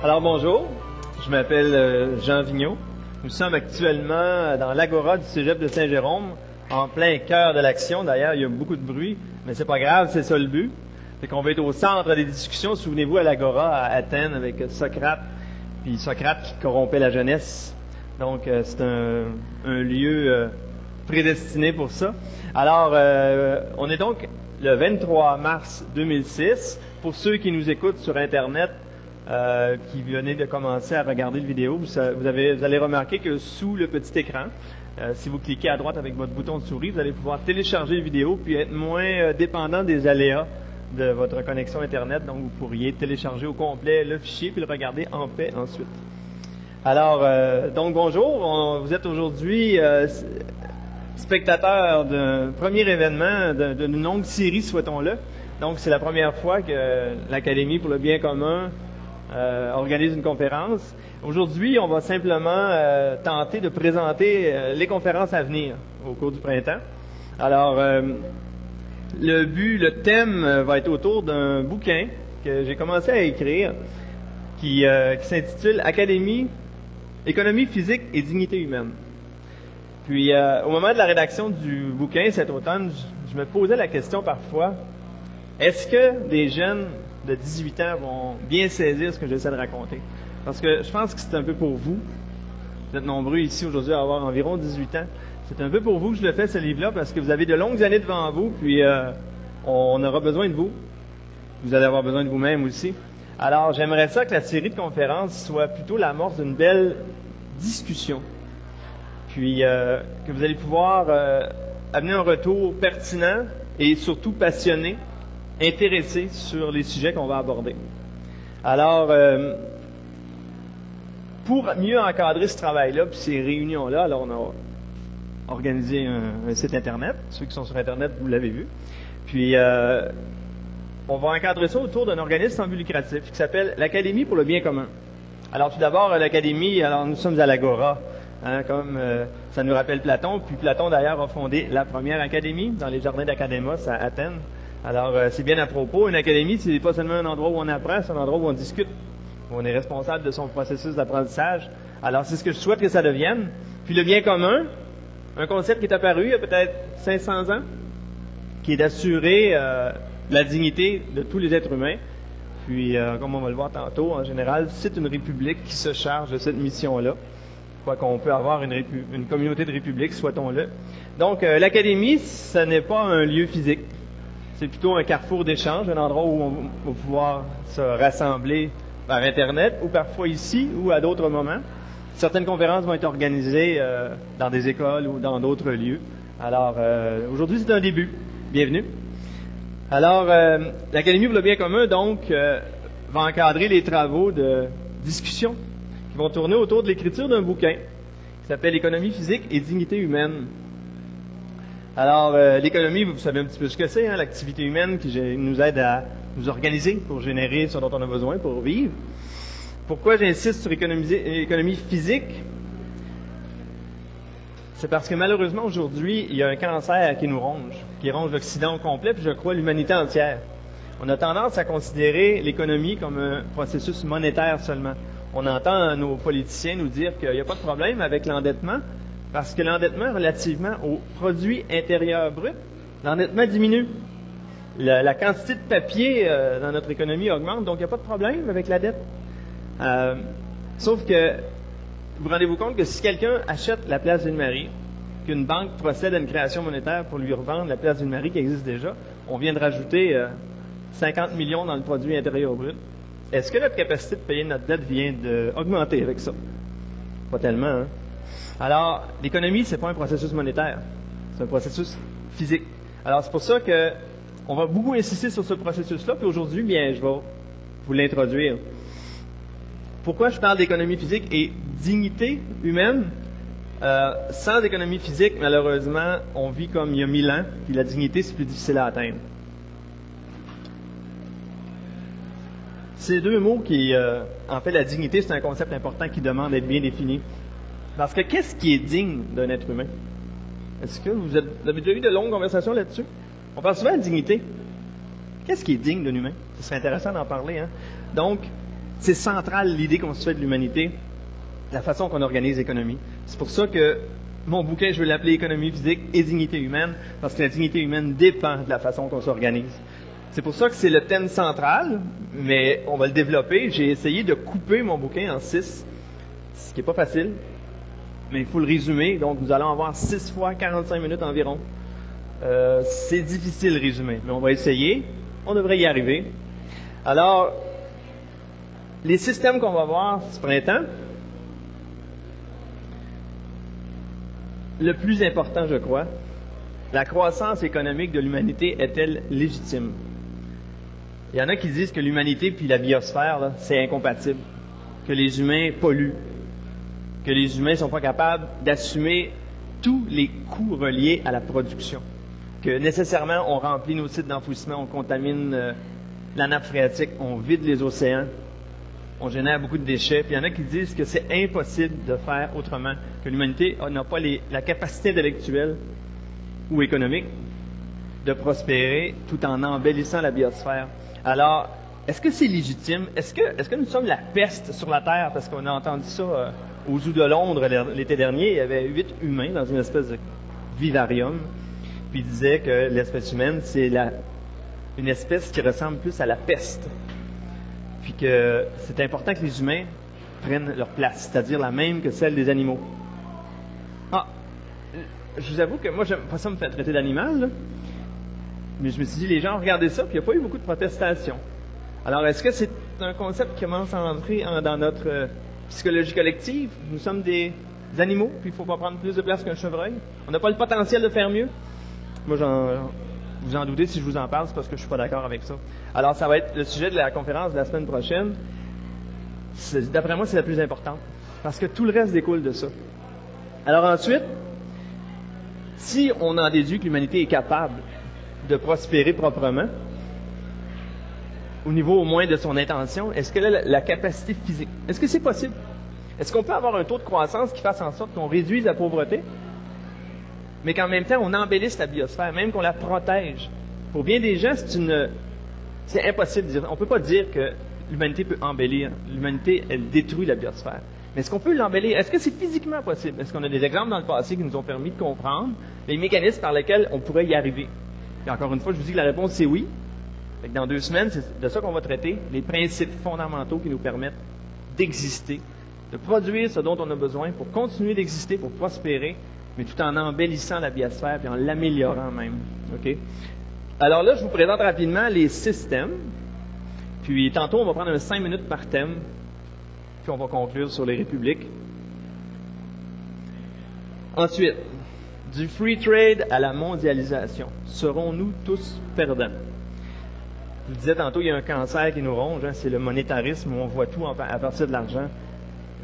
Alors bonjour, je m'appelle Jean Vigneault. Nous sommes actuellement dans l'Agora du Cégep de Saint-Jérôme, en plein cœur de l'action. D'ailleurs, il y a beaucoup de bruit, mais c'est pas grave, c'est ça le but. Fait qu'on va être au centre des discussions. Souvenez-vous à l'Agora à Athènes avec Socrate, puis Socrate qui corrompait la jeunesse. Donc c'est un lieu prédestiné pour ça. Alors, on est donc le 23 mars 2006. Pour ceux qui nous écoutent sur Internet, qui venaient de commencer à regarder la vidéo, vous allez remarquer que sous le petit écran, si vous cliquez à droite avec votre bouton de souris, vous allez pouvoir télécharger la vidéo puis être moins dépendant des aléas de votre connexion Internet. Donc, vous pourriez télécharger au complet le fichier puis le regarder en paix ensuite. Alors, donc bonjour, vous êtes aujourd'hui spectateur d'un premier événement d'une longue série, souhaitons-le. Donc, c'est la première fois que l'Académie pour le bien commun organise une conférence. Aujourd'hui, on va simplement tenter de présenter les conférences à venir au cours du printemps. Alors, le thème va être autour d'un bouquin que j'ai commencé à écrire qui s'intitule Économie physique et dignité humaine. Puis, au moment de la rédaction du bouquin cet automne, je me posais la question parfois, est-ce que des jeunes de 18 ans vont bien saisir ce que j'essaie de raconter? Parce que je pense que c'est un peu pour vous. Vous êtes nombreux ici aujourd'hui à avoir environ 18 ans. C'est un peu pour vous que je le fais, ce livre-là, parce que vous avez de longues années devant vous, puis on aura besoin de vous. Vous allez avoir besoin de vous-même aussi. Alors, j'aimerais ça que la série de conférences soit plutôt l'amorce d'une belle discussion. Puis, que vous allez pouvoir amener un retour pertinent et surtout passionné, intéressé sur les sujets qu'on va aborder. Alors, pour mieux encadrer ce travail-là, puis ces réunions-là, alors on a organisé un site Internet. Ceux qui sont sur Internet, vous l'avez vu. Puis, on va encadrer ça autour d'un organisme sans but lucratif qui s'appelle l'Académie pour le bien commun. Alors, tout d'abord, l'Académie, alors nous sommes à l'Agora, hein, comme ça nous rappelle Platon. Puis Platon, d'ailleurs, a fondé la première académie dans les jardins d'Académos à Athènes. Alors, c'est bien à propos. Une académie, c'est pas seulement un endroit où on apprend, c'est un endroit où on discute, où on est responsable de son processus d'apprentissage. Alors, c'est ce que je souhaite que ça devienne. Puis le bien commun, un concept qui est apparu il y a peut-être 500 ans, qui est d'assurer la dignité de tous les êtres humains. Puis, comme on va le voir tantôt, en général, c'est une république qui se charge de cette mission-là. Quoi qu'on peut avoir une communauté de république, souhaitons-le. Donc, l'académie, ce n'est pas un lieu physique. C'est plutôt un carrefour d'échange, un endroit où on va pouvoir se rassembler par Internet ou parfois ici ou à d'autres moments. Certaines conférences vont être organisées dans des écoles ou dans d'autres lieux. Alors, aujourd'hui, c'est un début. Bienvenue. Alors, l'Académie pour le bien commun, donc, va encadrer les travaux de discussion qui vont tourner autour de l'écriture d'un bouquin qui s'appelle Économie physique et dignité humaine. Alors, l'économie, vous savez un petit peu ce que c'est, hein, l'activité humaine qui nous aide à nous organiser pour générer ce dont on a besoin pour vivre. Pourquoi j'insiste sur l'économie physique? C'est parce que malheureusement, aujourd'hui, il y a un cancer qui nous ronge, qui ronge l'Occident au complet, puis je crois l'humanité entière. On a tendance à considérer l'économie comme un processus monétaire seulement. On entend nos politiciens nous dire qu'il n'y a pas de problème avec l'endettement, parce que l'endettement relativement au produit intérieur brut, l'endettement diminue. La quantité de papier dans notre économie augmente, donc il n'y a pas de problème avec la dette. Sauf que, vous rendez-vous compte que si quelqu'un achète la place Ville-Marie, qu'une banque procède à une création monétaire pour lui revendre la place Ville-Marie qui existe déjà, on vient de rajouter 50 millions dans le produit intérieur brut. Est-ce que notre capacité de payer notre dette vient d'augmenter avec ça? Pas tellement, hein? Alors, l'économie, c'est pas un processus monétaire, c'est un processus physique. Alors, c'est pour ça que on va beaucoup insister sur ce processus-là, puis aujourd'hui, bien, je vais vous l'introduire. Pourquoi je parle d'économie physique et dignité humaine? Sans économie physique, malheureusement, on vit comme il y a 1000 ans, puis la dignité, c'est plus difficile à atteindre. Ces deux mots qui, en fait, la dignité, c'est un concept important qui demande d'être bien défini. Parce que qu'est-ce qui est digne d'un être humain? Est-ce que vous avez déjà eu de longues conversations là-dessus? On parle souvent de dignité. Qu'est-ce qui est digne d'un humain? Ce serait intéressant d'en parler, hein? Donc, C'est central l'idée qu'on se fait de l'humanité, la façon qu'on organise l'économie. C'est pour ça que mon bouquin, je veux l'appeler Économie physique et dignité humaine, parce que la dignité humaine dépend de la façon qu'on s'organise. C'est pour ça que c'est le thème central, mais on va le développer. J'ai essayé de couper mon bouquin en 6, ce qui n'est pas facile, mais il faut le résumer. Donc, nous allons avoir 6 fois 45 minutes environ. C'est difficile de résumer, mais on va essayer. On devrait y arriver. Alors, les systèmes qu'on va voir ce printemps, le plus important, je crois, la croissance économique de l'humanité est-elle légitime? Il y en a qui disent que l'humanité puis la biosphère, là, c'est incompatible, que les humains polluent, que les humains ne sont pas capables d'assumer tous les coûts reliés à la production, que nécessairement on remplit nos sites d'enfouissement, on contamine la nappe phréatique, on vide les océans, on génère beaucoup de déchets. Puis il y en a qui disent que c'est impossible de faire autrement, que l'humanité n'a pas la capacité intellectuelle ou économique de prospérer tout en embellissant la biosphère. Alors, est-ce que c'est légitime? Est-ce que nous sommes la peste sur la Terre? Parce qu'on a entendu ça au Zoo de Londres l'été dernier. Il y avait 8 humains dans une espèce de vivarium. Puis il disait que l'espèce humaine, c'est une espèce qui ressemble plus à la peste. Puis que c'est important que les humains prennent leur place, c'est-à-dire la même que celle des animaux. Ah, je vous avoue que moi, j'aime pas ça me faire traiter d'animal, là. Mais je me suis dit, les gens ont regardé ça, puis il n'y a pas eu beaucoup de protestations. Alors, est-ce que c'est un concept qui commence à entrer dans notre psychologie collective? Nous sommes des animaux, puis il ne faut pas prendre plus de place qu'un chevreuil. On n'a pas le potentiel de faire mieux. Moi, vous en doutez si je vous en parle, c'est parce que je ne suis pas d'accord avec ça. Alors, ça va être le sujet de la conférence de la semaine prochaine. D'après moi, c'est la plus importante, parce que tout le reste découle de ça. Alors ensuite, si on en déduit que l'humanité est capable de prospérer proprement, au niveau au moins de son intention, est-ce qu'elle a la capacité physique? Est-ce que c'est possible? Est-ce qu'on peut avoir un taux de croissance qui fasse en sorte qu'on réduise la pauvreté, mais qu'en même temps, on embellisse la biosphère, même qu'on la protège? Pour bien des gens, c'est impossible de dire. On ne peut pas dire que l'humanité peut embellir. L'humanité, elle détruit la biosphère. Mais est-ce qu'on peut l'embellir? Est-ce que c'est physiquement possible? Est-ce qu'on a des exemples dans le passé qui nous ont permis de comprendre les mécanismes par lesquels on pourrait y arriver? Et encore une fois, je vous dis que la réponse, c'est oui. Fait que dans 2 semaines, c'est de ça qu'on va traiter, les principes fondamentaux qui nous permettent d'exister, de produire ce dont on a besoin pour continuer d'exister, pour prospérer, mais tout en embellissant la biosphère et en l'améliorant même. OK? Alors là, je vous présente rapidement les systèmes. Puis tantôt, on va prendre 5 minutes par thème, puis on va conclure sur les républiques. Ensuite, du free trade à la mondialisation. Serons-nous tous perdants? Je vous disais tantôt, il y a un cancer qui nous ronge, hein, c'est le monétarisme où on voit tout à partir de l'argent.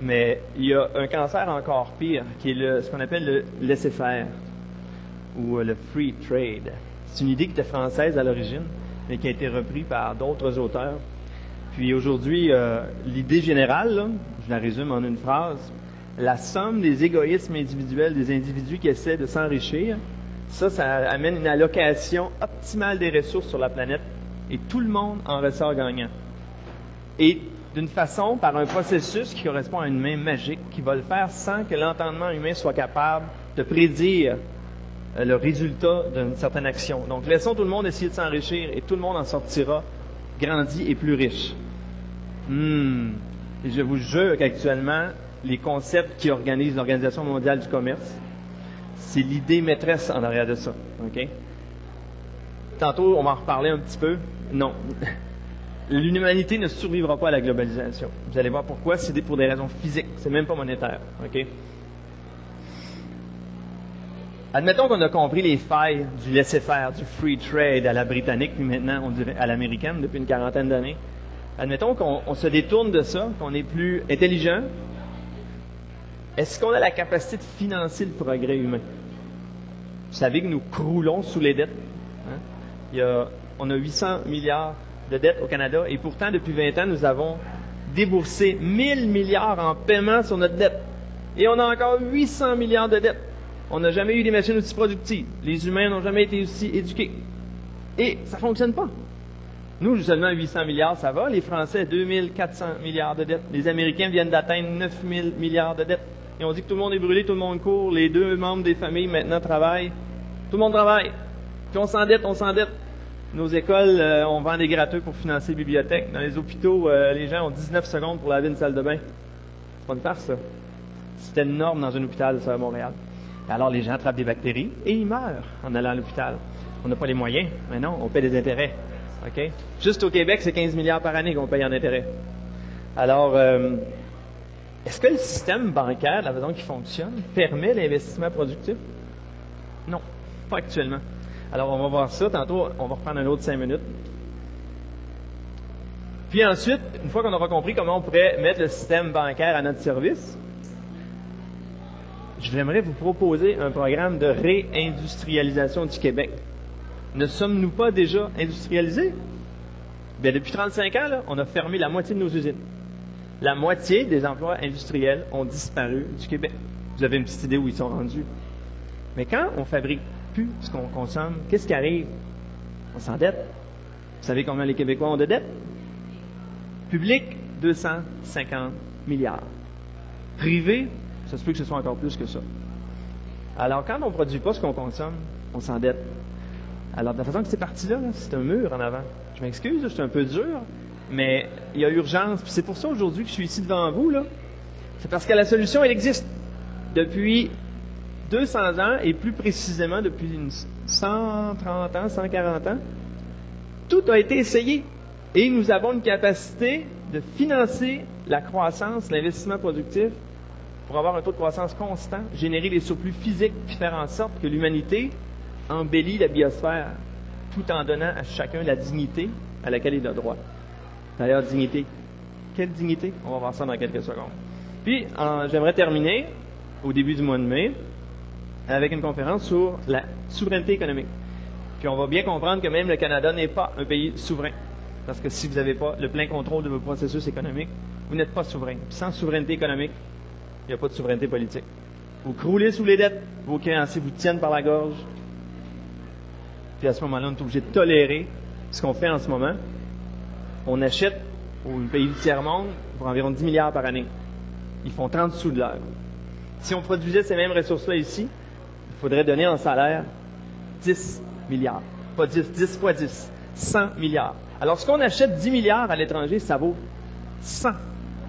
Mais il y a un cancer encore pire, qui est ce qu'on appelle le laisser-faire, ou le free trade. C'est une idée qui était française à l'origine, mais qui a été reprise par d'autres auteurs. Puis aujourd'hui, l'idée générale, là, je la résume en une phrase, la somme des égoïsmes individuels des individus qui essaient de s'enrichir, ça amène une allocation optimale des ressources sur la planète et tout le monde en ressort gagnant. Et d'une façon, par un processus qui correspond à une main magique, qui va le faire sans que l'entendement humain soit capable de prédire le résultat d'une certaine action. Donc, laissons tout le monde essayer de s'enrichir et tout le monde en sortira grandi et plus riche. Et je vous jure qu'actuellement, les concepts qui organisent l'Organisation mondiale du commerce, c'est l'idée maîtresse en arrière de ça. OK? Tantôt, on va en reparler un petit peu. Non. L'humanité ne survivra pas à la globalisation. Vous allez voir pourquoi. C'est pour des raisons physiques. C'est même pas monétaire. OK? Admettons qu'on a compris les failles du laisser-faire, du free trade à la britannique, puis maintenant, on dirait à l'américaine depuis une 40aine d'années. Admettons qu'on se détourne de ça, qu'on est plus intelligent. Est-ce qu'on a la capacité de financer le progrès humain? Vous savez que nous croulons sous les dettes. Hein? On a 800 milliards de dettes au Canada, et pourtant, depuis 20 ans, nous avons déboursé 1000 milliards en paiement sur notre dette. Et on a encore 800 milliards de dettes. On n'a jamais eu des machines aussi productives. Les humains n'ont jamais été aussi éduqués. Et ça ne fonctionne pas. Nous, seulement 800 milliards, ça va. Les Français, 2400 milliards de dettes. Les Américains viennent d'atteindre 9000 milliards de dettes. Et on dit que tout le monde est brûlé, tout le monde court. Les 2 membres des familles maintenant travaillent. Tout le monde travaille. Puis on s'endette, on s'endette. Nos écoles, on vend des gratteux pour financer les bibliothèques. Dans les hôpitaux, les gens ont 19 secondes pour laver une salle de bain. C'est pas une farce, ça. C'était une norme dans un hôpital, ça, à Montréal. Alors, les gens attrapent des bactéries et ils meurent en allant à l'hôpital. On n'a pas les moyens, mais non, on paie des intérêts. OK? Juste au Québec, c'est 15 milliards par année qu'on paye en intérêts. Alors, est-ce que le système bancaire, la façon qu'il fonctionne, permet l'investissement productif? Non, pas actuellement. Alors, on va voir ça. Tantôt, on va reprendre un autre 5 minutes. Puis ensuite, une fois qu'on aura compris comment on pourrait mettre le système bancaire à notre service, j'aimerais vous proposer un programme de réindustrialisation du Québec. Ne sommes-nous pas déjà industrialisés? Bien, depuis 35 ans, là, on a fermé la moitié de nos usines. La moitié des emplois industriels ont disparu du Québec. Vous avez une petite idée où ils sont rendus. Mais quand on fabrique plus ce qu'on consomme, qu'est-ce qui arrive? On s'endette. Vous savez combien les Québécois ont de dettes? Public, 250 milliards. Privé, ça se peut que ce soit encore plus que ça. Alors, quand on ne produit pas ce qu'on consomme, on s'endette. Alors, de la façon que c'est parti là, c'est un mur en avant. Je m'excuse, je suis un peu dur, mais il y a urgence. Puis c'est pour ça aujourd'hui que je suis ici devant vous, là. C'est parce que la solution, elle existe. Depuis 200 ans, et plus précisément depuis 130 ans, 140 ans, tout a été essayé. Et nous avons une capacité de financer la croissance, l'investissement productif, pour avoir un taux de croissance constant, générer des surplus physiques, puis faire en sorte que l'humanité embellit la biosphère, tout en donnant à chacun la dignité à laquelle il a droit. D'ailleurs, dignité. Quelle dignité? On va voir ça dans quelques secondes. Puis, j'aimerais terminer, au début du mois de mai, avec une conférence sur la souveraineté économique. Puis on va bien comprendre que même le Canada n'est pas un pays souverain. Parce que si vous n'avez pas le plein contrôle de vos processus économiques, vous n'êtes pas souverain. Puis sans souveraineté économique, il n'y a pas de souveraineté politique. Vous croulez sous les dettes, vos créanciers vous tiennent par la gorge. Puis à ce moment-là, on est obligé de tolérer ce qu'on fait en ce moment. On achète aux pays du tiers-monde pour environ 10 milliards par année. Ils font 30 sous de l'heure. Si on produisait ces mêmes ressources-là ici, il faudrait donner en salaire 10 milliards. Pas 10, 10 fois 10. 100 milliards. Alors, ce qu'on achète 10 milliards à l'étranger, ça vaut 100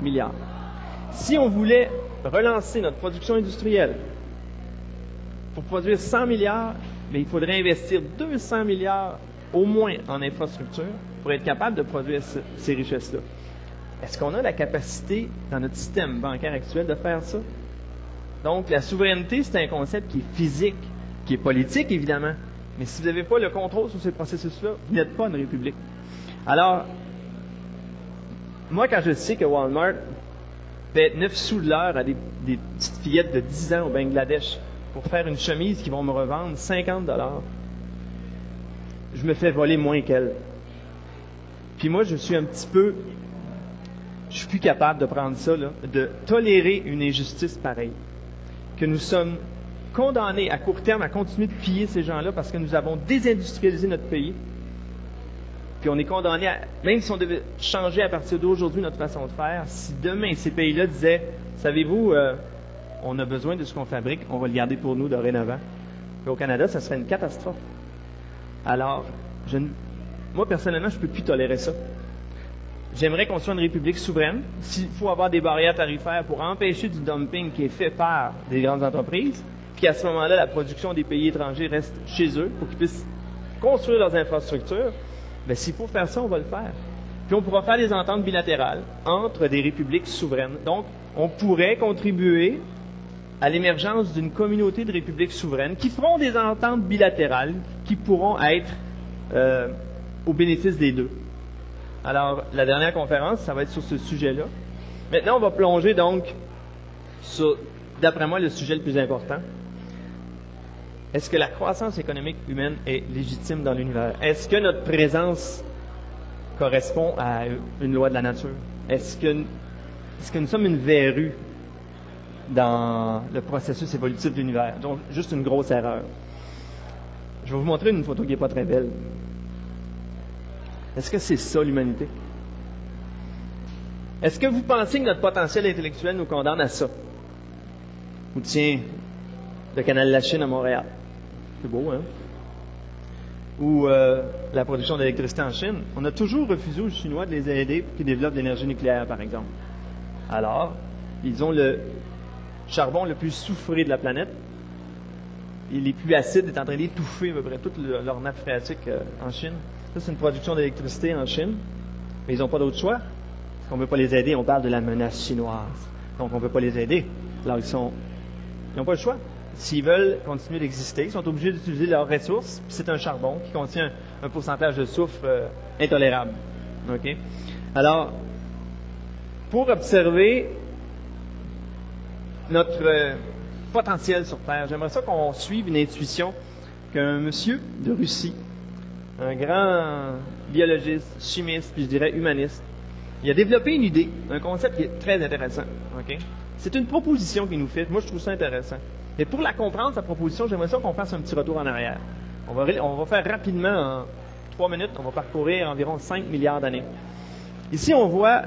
milliards. Si on voulait relancer notre production industrielle pour produire 100 milliards, mais il faudrait investir 200 milliards au moins en infrastructure pour être capable de produire ces richesses-là. Est-ce qu'on a la capacité dans notre système bancaire actuel de faire ça? Donc, la souveraineté, c'est un concept qui est physique, qui est politique, évidemment. Mais si vous n'avez pas le contrôle sur ces processus-là, vous n'êtes pas une république. Alors, moi, quand je sais que Walmart paie 9 sous de l'heure à des petites fillettes de 10 ans au Bangladesh pour faire une chemise qu'ils vont me revendre 50 $, je me fais voler moins qu'elle. Puis moi, je suis plus capable de prendre ça, là, de tolérer une injustice pareille. Que nous sommes condamnés à court terme à continuer de piller ces gens-là parce que nous avons désindustrialisé notre pays. Puis on est condamné à, même si on devait changer à partir d'aujourd'hui notre façon de faire, si demain ces pays-là disaient, savez-vous, on a besoin de ce qu'on fabrique, on va le garder pour nous dorénavant. Puis au Canada, ça serait une catastrophe. Alors, moi personnellement, je ne peux plus tolérer ça. J'aimerais qu'on soit une république souveraine. S'il faut avoir des barrières tarifaires pour empêcher du dumping qui est fait par des grandes entreprises, puis à ce moment-là, la production des pays étrangers reste chez eux pour qu'ils puissent construire leurs infrastructures, bien, s'il faut faire ça, on va le faire. Puis on pourra faire des ententes bilatérales entre des républiques souveraines. Donc, on pourrait contribuer à l'émergence d'une communauté de républiques souveraines qui feront des ententes bilatérales qui pourront être au bénéfice des deux. Alors, la dernière conférence, ça va être sur ce sujet-là. Maintenant, on va plonger donc sur, d'après moi, le sujet le plus important. Est-ce que la croissance économique humaine est légitime dans l'univers? Est-ce que notre présence correspond à une loi de la nature? Est-ce que nous sommes une verrue dans le processus évolutif de l'univers? Donc, juste une grosse erreur. Je vais vous montrer une photo qui n'est pas très belle. Est-ce que c'est ça l'humanité? Est-ce que vous pensez que notre potentiel intellectuel nous condamne à ça? Ou tiens, le canal de la Chine à Montréal. C'est beau, hein? Ou la production d'électricité en Chine. On a toujours refusé aux Chinois de les aider pour qu'ils développent l'énergie nucléaire, par exemple. Alors, ils ont le charbon le plus soufré de la planète. Et les pluies acides est en train d'étouffer à peu près toute leur nappe phréatique en Chine. Ça, c'est une production d'électricité en Chine. Mais ils n'ont pas d'autre choix. Parce qu'on ne veut pas les aider. On parle de la menace chinoise. Donc, on ne veut pas les aider. Alors, ils n'ont pas le choix. S'ils veulent continuer d'exister, ils sont obligés d'utiliser leurs ressources. Puis c'est un charbon qui contient un pourcentage de soufre intolérable. OK? Alors, pour observer notre potentiel sur Terre, j'aimerais ça qu'on suive une intuition qu'un monsieur de Russie, un grand biologiste, chimiste, puis je dirais humaniste, il a développé une idée, un concept qui est très intéressant. OK? C'est une proposition qu'il nous fait. Moi, je trouve ça intéressant. Et pour la comprendre, sa proposition, j'aimerais ça qu'on fasse un petit retour en arrière. On va faire rapidement, en 3 minutes, on va parcourir environ 5 milliards d'années. Ici, on voit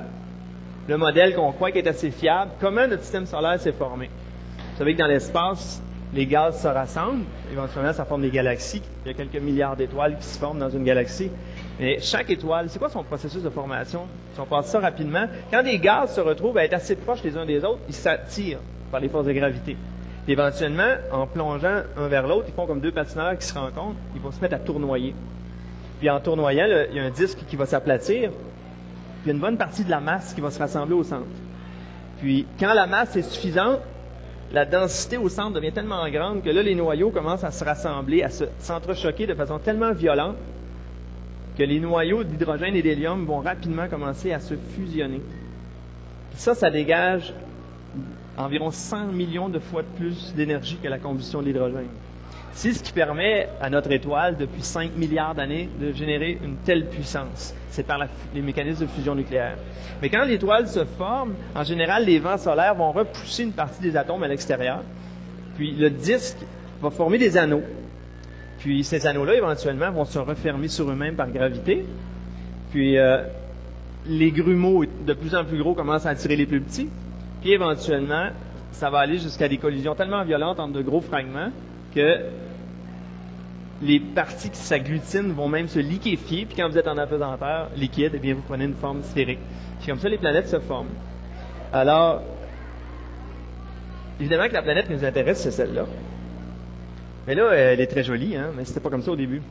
le modèle qu'on croit qui est assez fiable, comment notre système solaire s'est formé. Vous savez que dans l'espace, les gaz se rassemblent, éventuellement ça forme des galaxies. Il y a quelques milliards d'étoiles qui se forment dans une galaxie. Mais chaque étoile, c'est quoi son processus de formation? Si on passe ça rapidement, quand des gaz se retrouvent à être assez proches les uns des autres, ils s'attirent par les forces de gravité. Puis éventuellement, en plongeant un vers l'autre, ils font comme deux patineurs qui se rencontrent, ils vont se mettre à tournoyer. Puis en tournoyant, il y a un disque qui va s'aplatir, puis il y a une bonne partie de la masse qui va se rassembler au centre. Puis quand la masse est suffisante, la densité au centre devient tellement grande que là, les noyaux commencent à se rassembler, à s'entrechoquer de façon tellement violente que les noyaux d'hydrogène et d'hélium vont rapidement commencer à se fusionner. Puis ça dégage environ 100 millions de fois de plus d'énergie que la combustion de l'hydrogène. C'est ce qui permet à notre étoile, depuis 5 milliards d'années, de générer une telle puissance. C'est par les mécanismes de fusion nucléaire. Mais quand l'étoile se forme, en général, les vents solaires vont repousser une partie des atomes à l'extérieur. Puis le disque va former des anneaux. Puis ces anneaux-là, éventuellement, vont se refermer sur eux-mêmes par gravité. Puis les grumeaux, de plus en plus gros, commencent à attirer les plus petits. Puis éventuellement, ça va aller jusqu'à des collisions tellement violentes entre de gros fragments que les parties qui s'agglutinent vont même se liquéfier. Puis quand vous êtes en apesanteur liquide, eh bien, vous prenez une forme sphérique. Puis comme ça, les planètes se forment. Alors, évidemment que la planète qui nous intéresse, c'est celle-là. Mais là, elle est très jolie, hein, mais c'était pas comme ça au début.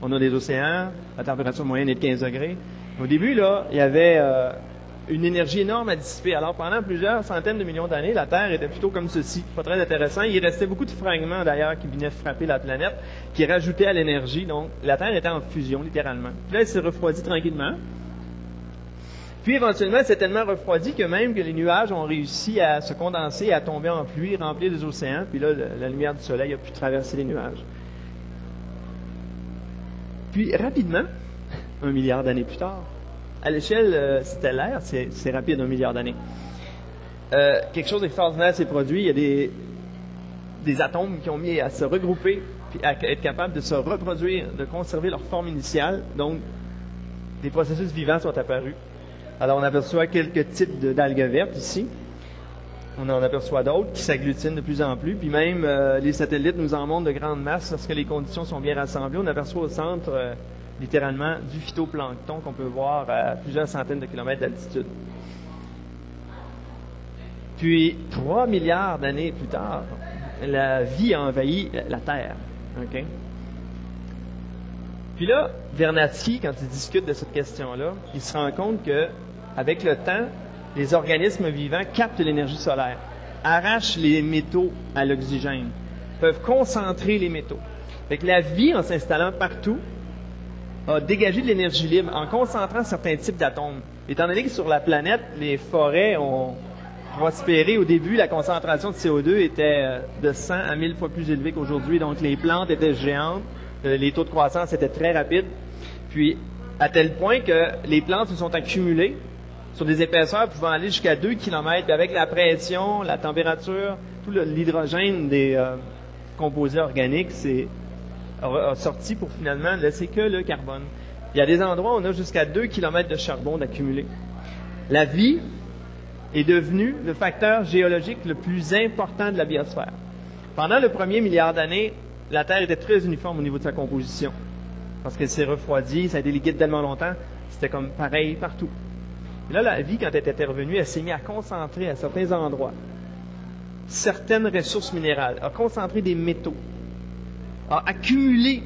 On a des océans, la température moyenne est de 15 degrés. Au début, là, il y avait une énergie énorme à dissiper. Alors, pendant plusieurs centaines de millions d'années, la Terre était plutôt comme ceci. Pas très intéressant. Il restait beaucoup de fragments, d'ailleurs, qui venaient frapper la planète, qui rajoutaient à l'énergie. Donc, la Terre était en fusion, littéralement. Puis là, elle s'est refroidie tranquillement. Puis, éventuellement, elle s'est tellement refroidie que même que les nuages ont réussi à se condenser, à tomber en pluie, remplir les océans. Puis là, la lumière du soleil a pu traverser les nuages. Puis, rapidement, 1 milliard d'années plus tard, à l'échelle stellaire, c'est rapide, 1 milliard d'années. Quelque chose d'extraordinaire s'est produit. Il y a des atomes qui ont mis à se regrouper, puis à être capables de se reproduire, de conserver leur forme initiale. Donc, des processus vivants sont apparus. Alors, on aperçoit quelques types d'algues vertes ici. On en aperçoit d'autres qui s'agglutinent de plus en plus. Puis même, les satellites nous en montrent de grandes masses lorsque les conditions sont bien rassemblées. On aperçoit au centre, littéralement, du phytoplancton qu'on peut voir à plusieurs centaines de kilomètres d'altitude. Puis, 3 milliards d'années plus tard, la vie a envahi la Terre. Okay? Puis là, Vernadsky, quand il discute de cette question-là, il se rend compte que, avec le temps, les organismes vivants captent l'énergie solaire, arrachent les métaux à l'oxygène, peuvent concentrer les métaux. Fait que la vie, en s'installant partout, a dégagé de l'énergie libre en concentrant certains types d'atomes. Étant donné que sur la planète, les forêts ont prospéré au début, la concentration de CO2 était de 100 à 1000 fois plus élevée qu'aujourd'hui, donc les plantes étaient géantes, les taux de croissance étaient très rapides, puis à tel point que les plantes se sont accumulées sur des épaisseurs pouvant aller jusqu'à 2 km, puis avec la pression, la température, tout l'hydrogène des composés organiques a sorti pour finalement laisser que le carbone. Il y a des endroits où on a jusqu'à 2 km de charbon d'accumuler. La vie est devenue le facteur géologique le plus important de la biosphère. Pendant le premier milliard d'années, la Terre était très uniforme au niveau de sa composition. Parce qu'elle s'est refroidie, ça a été liquide tellement longtemps, c'était comme pareil partout. Et là, la vie, quand elle est intervenue, elle s'est mise à concentrer à certains endroits certaines ressources minérales, a concentré des métaux, a accumulé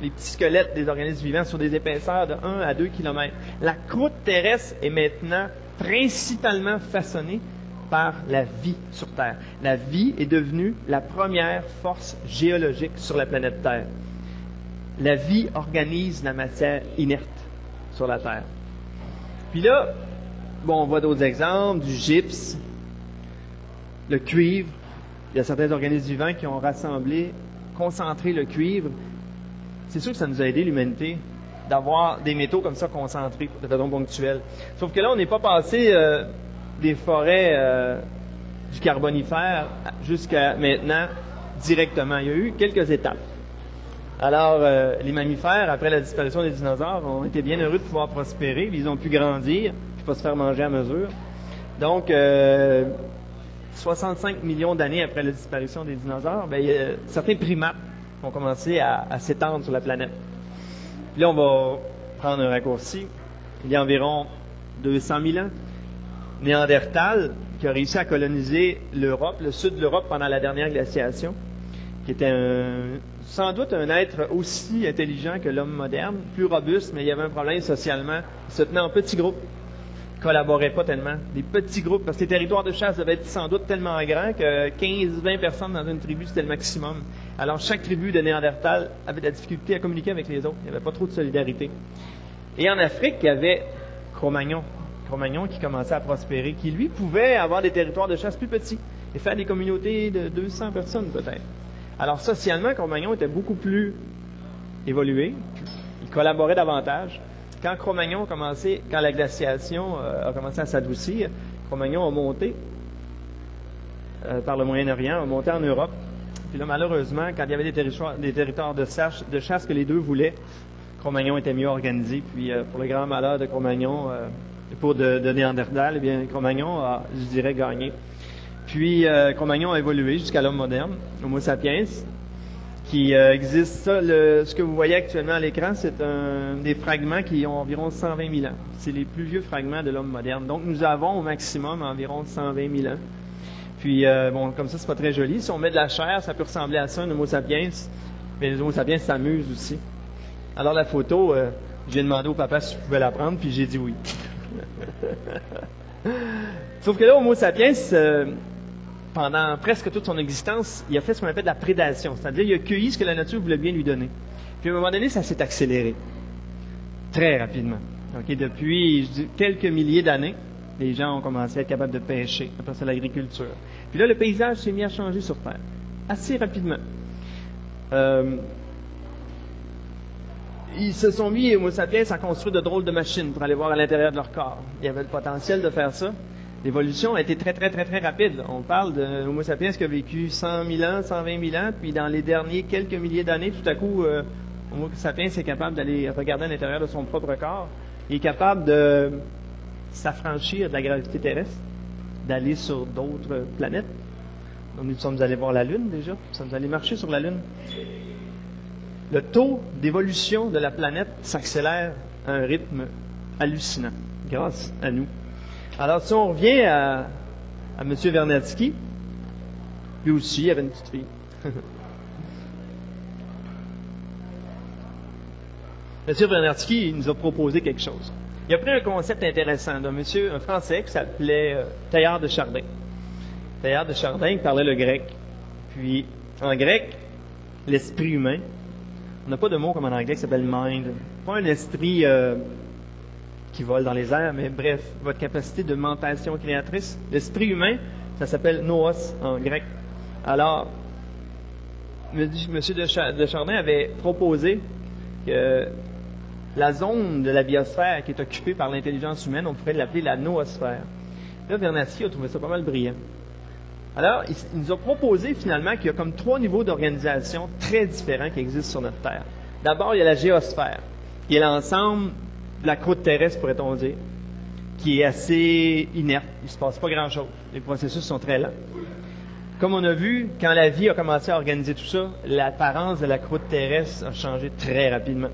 les petits squelettes des organismes vivants sur des épaisseurs de 1 à 2 km. La croûte terrestre est maintenant principalement façonnée par la vie sur Terre. La vie est devenue la première force géologique sur la planète Terre. La vie organise la matière inerte sur la Terre. Puis là, bon, on voit d'autres exemples, du gypse, le cuivre. Il y a certains organismes vivants qui ont rassemblé, concentré le cuivre. C'est sûr que ça nous a aidé, l'humanité, d'avoir des métaux comme ça concentrés de façon ponctuelle. Sauf que là, on n'est pas passé des forêts du Carbonifère jusqu'à maintenant directement. Il y a eu quelques étapes. Alors, les mammifères, après la disparition des dinosaures, ont été bien heureux de pouvoir prospérer. Ils ont pu grandir, puis pas se faire manger à mesure. Donc, 65 millions d'années après la disparition des dinosaures, certains primates ont commencé à s'étendre sur la planète. Puis là, on va prendre un raccourci. Il y a environ 200 000 ans, Néandertal, qui a réussi à coloniser l'Europe, le sud de l'Europe pendant la dernière glaciation, qui était sans doute un être aussi intelligent que l'homme moderne, plus robuste, mais il y avait un problème socialement. Il se tenait en petits groupes, ne collaborait pas tellement. Des petits groupes, parce que les territoires de chasse devaient être sans doute tellement grands que 15-20 personnes dans une tribu, c'était le maximum. Alors chaque tribu de Néandertal avait de la difficulté à communiquer avec les autres. Il n'y avait pas trop de solidarité. Et en Afrique, il y avait Cro-Magnon. Cro-Magnon qui commençait à prospérer, qui lui pouvait avoir des territoires de chasse plus petits et faire des communautés de 200 personnes peut-être. Alors socialement, Cro-Magnon était beaucoup plus évolué. Il collaborait davantage. Quand Cro-Magnon a commencé, quand la glaciation a commencé à s'adoucir, Cro-Magnon a monté par le Moyen-Orient, a monté en Europe. Puis là, malheureusement, quand il y avait des territoires de chasse que les deux voulaient, Cro-Magnon était mieux organisé. Puis pour le grand malheur de Cro-Magnon, pour de Néandertal, eh bien, Cro-Magnon a, je dirais, gagné. Puis Cro-Magnon a évolué jusqu'à l'homme moderne, Homo sapiens, qui existe. Ça, ce que vous voyez actuellement à l'écran, c'est des fragments qui ont environ 120 000 ans. C'est les plus vieux fragments de l'homme moderne. Donc, nous avons au maximum environ 120 000 ans. Puis, comme ça, c'est pas très joli. Si on met de la chair, ça peut ressembler à ça, un Homo sapiens. Mais les Homo sapiens s'amusent aussi. Alors, la photo, j'ai demandé au papa si je pouvais la prendre, puis j'ai dit oui. Sauf que là, Homo sapiens, pendant presque toute son existence, il a fait ce qu'on appelle de la prédation. C'est-à-dire, il a cueilli ce que la nature voulait bien lui donner. Puis, à un moment donné, ça s'est accéléré. Très rapidement. Okay, depuis, je dis, quelques milliers d'années, les gens ont commencé à être capables de pêcher. Après ça, l'agriculture. Puis là, le paysage s'est mis à changer sur Terre. Assez rapidement. Ils se sont mis, Homo sapiens, à construire de drôles de machines pour aller voir à l'intérieur de leur corps. Il y avait le potentiel de faire ça. L'évolution a été très, très, très, très rapide. On parle de Homo sapiens qui a vécu 100 000 ans, 120 000 ans, puis dans les derniers quelques milliers d'années, tout à coup, Homo sapiens est capable d'aller regarder à l'intérieur de son propre corps. Il est capable de s'affranchir de la gravité terrestre, d'aller sur d'autres planètes. Donc, nous sommes allés voir la Lune déjà, nous sommes allés marcher sur la Lune. Le taux d'évolution de la planète s'accélère à un rythme hallucinant, grâce à nous. Alors, si on revient à M. Vernadsky, lui aussi, il avait une petite fille. M. Vernadsky, il nous a proposé quelque chose. Il a pris un concept intéressant d'un monsieur, un Français, qui s'appelait Teilhard de Chardin. Teilhard de Chardin, il parlait le grec. Puis, en grec, l'esprit humain, on n'a pas de mot comme en anglais qui s'appelle mind. Pas un esprit qui vole dans les airs, mais bref, votre capacité de mentation créatrice. L'esprit humain, ça s'appelle noos en grec. Alors, M. de Chardin avait proposé que la zone de la biosphère qui est occupée par l'intelligence humaine, on pourrait l'appeler la noosphère. Là, Vernadsky a trouvé ça pas mal brillant. Alors, il nous a proposé finalement qu'il y a comme 3 niveaux d'organisation très différents qui existent sur notre Terre. D'abord, il y a la géosphère. il y a l'ensemble de la croûte terrestre, pourrait-on dire, qui est assez inerte. Il ne se passe pas grand-chose. Les processus sont très lents. Comme on a vu, quand la vie a commencé à organiser tout ça, l'apparence de la croûte terrestre a changé très rapidement.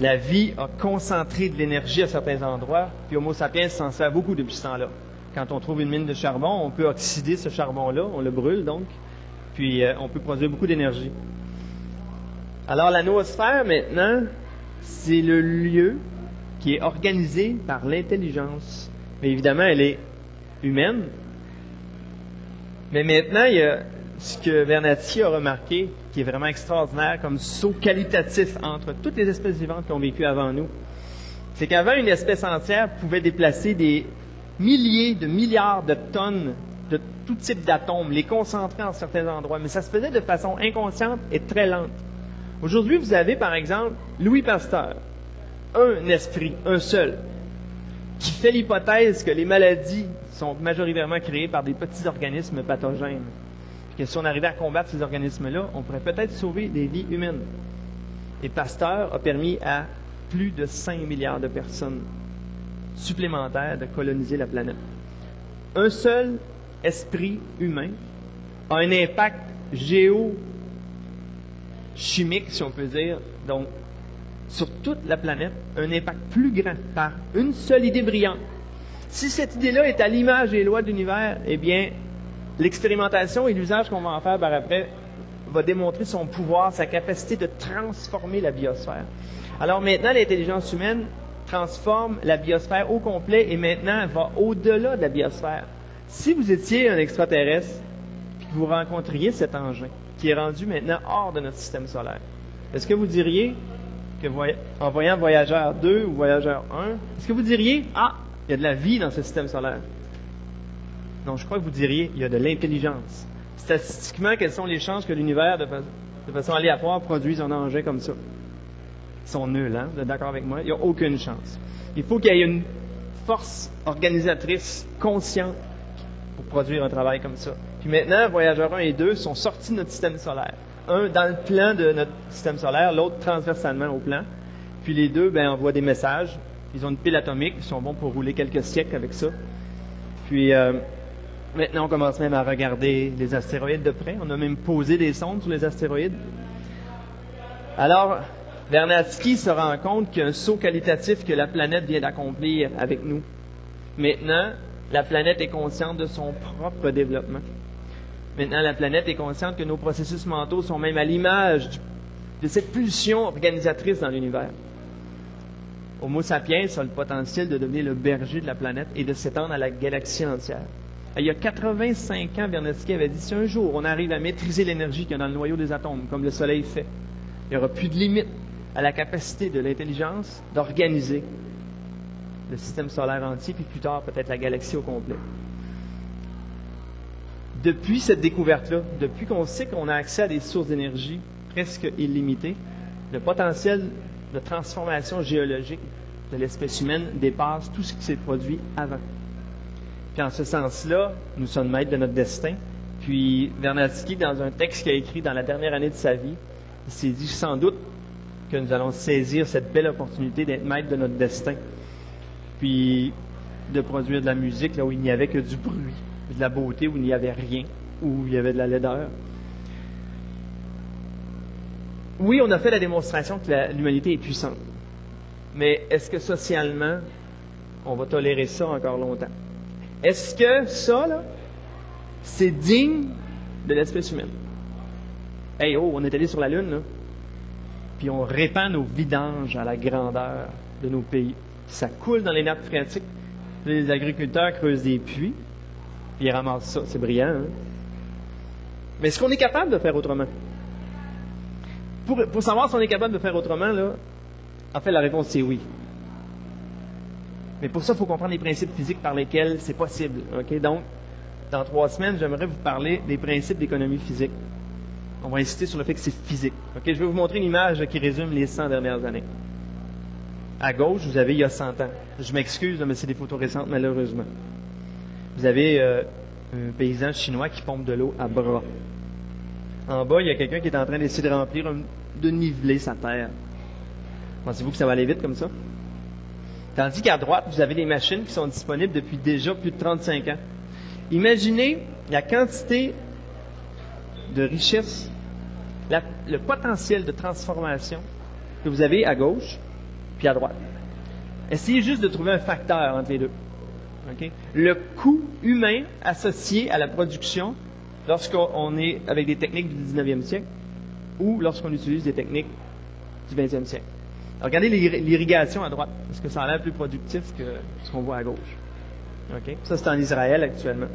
La vie a concentré de l'énergie à certains endroits, puis Homo sapiens s'en sert beaucoup depuis ce temps-là. Quand on trouve une mine de charbon, on peut oxyder ce charbon-là, on le brûle donc, puis on peut produire beaucoup d'énergie. Alors la noosphère, maintenant, c'est le lieu qui est organisé par l'intelligence. Mais évidemment, elle est humaine. Mais maintenant, il y a ce que Vernadsky a remarqué, qui est vraiment extraordinaire, comme saut qualitatif entre toutes les espèces vivantes qui ont vécu avant nous. C'est qu'avant, une espèce entière pouvait déplacer des milliers de milliards de tonnes de tout type d'atomes, les concentrer en certains endroits, mais ça se faisait de façon inconsciente et très lente. Aujourd'hui, vous avez, par exemple, Louis Pasteur, un esprit, un seul, qui fait l'hypothèse que les maladies sont majoritairement créées par des petits organismes pathogènes. Que si on arrivait à combattre ces organismes-là, on pourrait peut-être sauver des vies humaines. Et Pasteur a permis à plus de 5 milliards de personnes supplémentaires de coloniser la planète. Un seul esprit humain a un impact géochimique, si on peut dire, donc sur toute la planète, un impact plus grand par une seule idée brillante. Si cette idée-là est à l'image des lois de l'univers, eh bien, l'expérimentation et l'usage qu'on va en faire par après va démontrer son pouvoir, sa capacité de transformer la biosphère. Alors maintenant, l'intelligence humaine transforme la biosphère au complet et maintenant elle va au-delà de la biosphère. Si vous étiez un extraterrestre et que vous rencontriez cet engin qui est rendu maintenant hors de notre système solaire, est-ce que vous diriez que en voyant Voyageur 2 ou Voyageur 1, est-ce que vous diriez « Ah, il y a de la vie dans ce système solaire ». Non, je crois que vous diriez « Il y a de l'intelligence ». Statistiquement, quelles sont les chances que l'univers, de façon aléatoire, produise un engin comme ça? Ils sont nuls, hein? Vous êtes d'accord avec moi? Il n'y a aucune chance. Il faut qu'il y ait une force organisatrice consciente pour produire un travail comme ça. Puis maintenant, Voyageur 1 et 2 sont sortis de notre système solaire. Un dans le plan de notre système solaire, l'autre transversalement au plan. Puis les deux envoient des messages. Ils ont une pile atomique, ils sont bons pour rouler quelques siècles avec ça. Puis maintenant, on commence même à regarder les astéroïdes de près. On a même posé des sondes sur les astéroïdes. Alors, Vernadsky se rend compte qu'il y a un saut qualitatif que la planète vient d'accomplir avec nous. Maintenant, la planète est consciente de son propre développement. Maintenant, la planète est consciente que nos processus mentaux sont même à l'image de cette pulsion organisatrice dans l'univers. Homo sapiens a le potentiel de devenir le berger de la planète et de s'étendre à la galaxie entière. Il y a 85 ans, Vernadsky avait dit, si un jour on arrive à maîtriser l'énergie qu'il y a dans le noyau des atomes, comme le Soleil fait, il n'y aura plus de limite à la capacité de l'intelligence d'organiser le système solaire entier, puis plus tard peut-être la galaxie au complet. Depuis cette découverte-là, depuis qu'on sait qu'on a accès à des sources d'énergie presque illimitées, le potentiel de transformation géologique de l'espèce humaine dépasse tout ce qui s'est produit avant. Puis en ce sens-là, nous sommes maîtres de notre destin. Puis Vernadsky, dans un texte qu'il a écrit dans la dernière année de sa vie, il s'est dit sans doute que nous allons saisir cette belle opportunité d'être maîtres de notre destin, puis de produire de la musique là où il n'y avait que du bruit, de la beauté où il n'y avait rien, où il y avait de la laideur. Oui, on a fait la démonstration que l'humanité est puissante, mais est-ce que socialement, on va tolérer ça encore longtemps? Est-ce que ça, là, c'est digne de l'espèce humaine? Hey, oh, on est allé sur la Lune, là, puis on répand nos vidanges à la grandeur de nos pays. Ça coule dans les nappes phréatiques. Les agriculteurs creusent des puits, puis ils ramassent ça. C'est brillant, hein? Mais est-ce qu'on est capable de faire autrement? Pour savoir si on est capable de faire autrement, là, en fait, la réponse, c'est oui. Mais pour ça, il faut comprendre les principes physiques par lesquels c'est possible. Okay? Donc, dans 3 semaines, j'aimerais vous parler des principes d'économie physique. On va insister sur le fait que c'est physique. Okay? Je vais vous montrer une image qui résume les 100 dernières années. À gauche, vous avez il y a 100 ans. Je m'excuse, mais c'est des photos récentes, malheureusement. Vous avez un paysan chinois qui pompe de l'eau à bras. En bas, il y a quelqu'un qui est en train d'essayer de remplir, de niveler sa terre. Pensez-vous que ça va aller vite comme ça? Tandis qu'à droite, vous avez des machines qui sont disponibles depuis déjà plus de 35 ans. Imaginez la quantité de richesse, le potentiel de transformation que vous avez à gauche puis à droite. Essayez juste de trouver un facteur entre les deux. Okay? Le coût humain associé à la production lorsqu'on est avec des techniques du 19e siècle ou lorsqu'on utilise des techniques du 20e siècle. Alors, regardez l'irrigation à droite. Est-ce que ça a l'air plus productif que ce qu'on voit à gauche? Okay? Ça, c'est en Israël actuellement.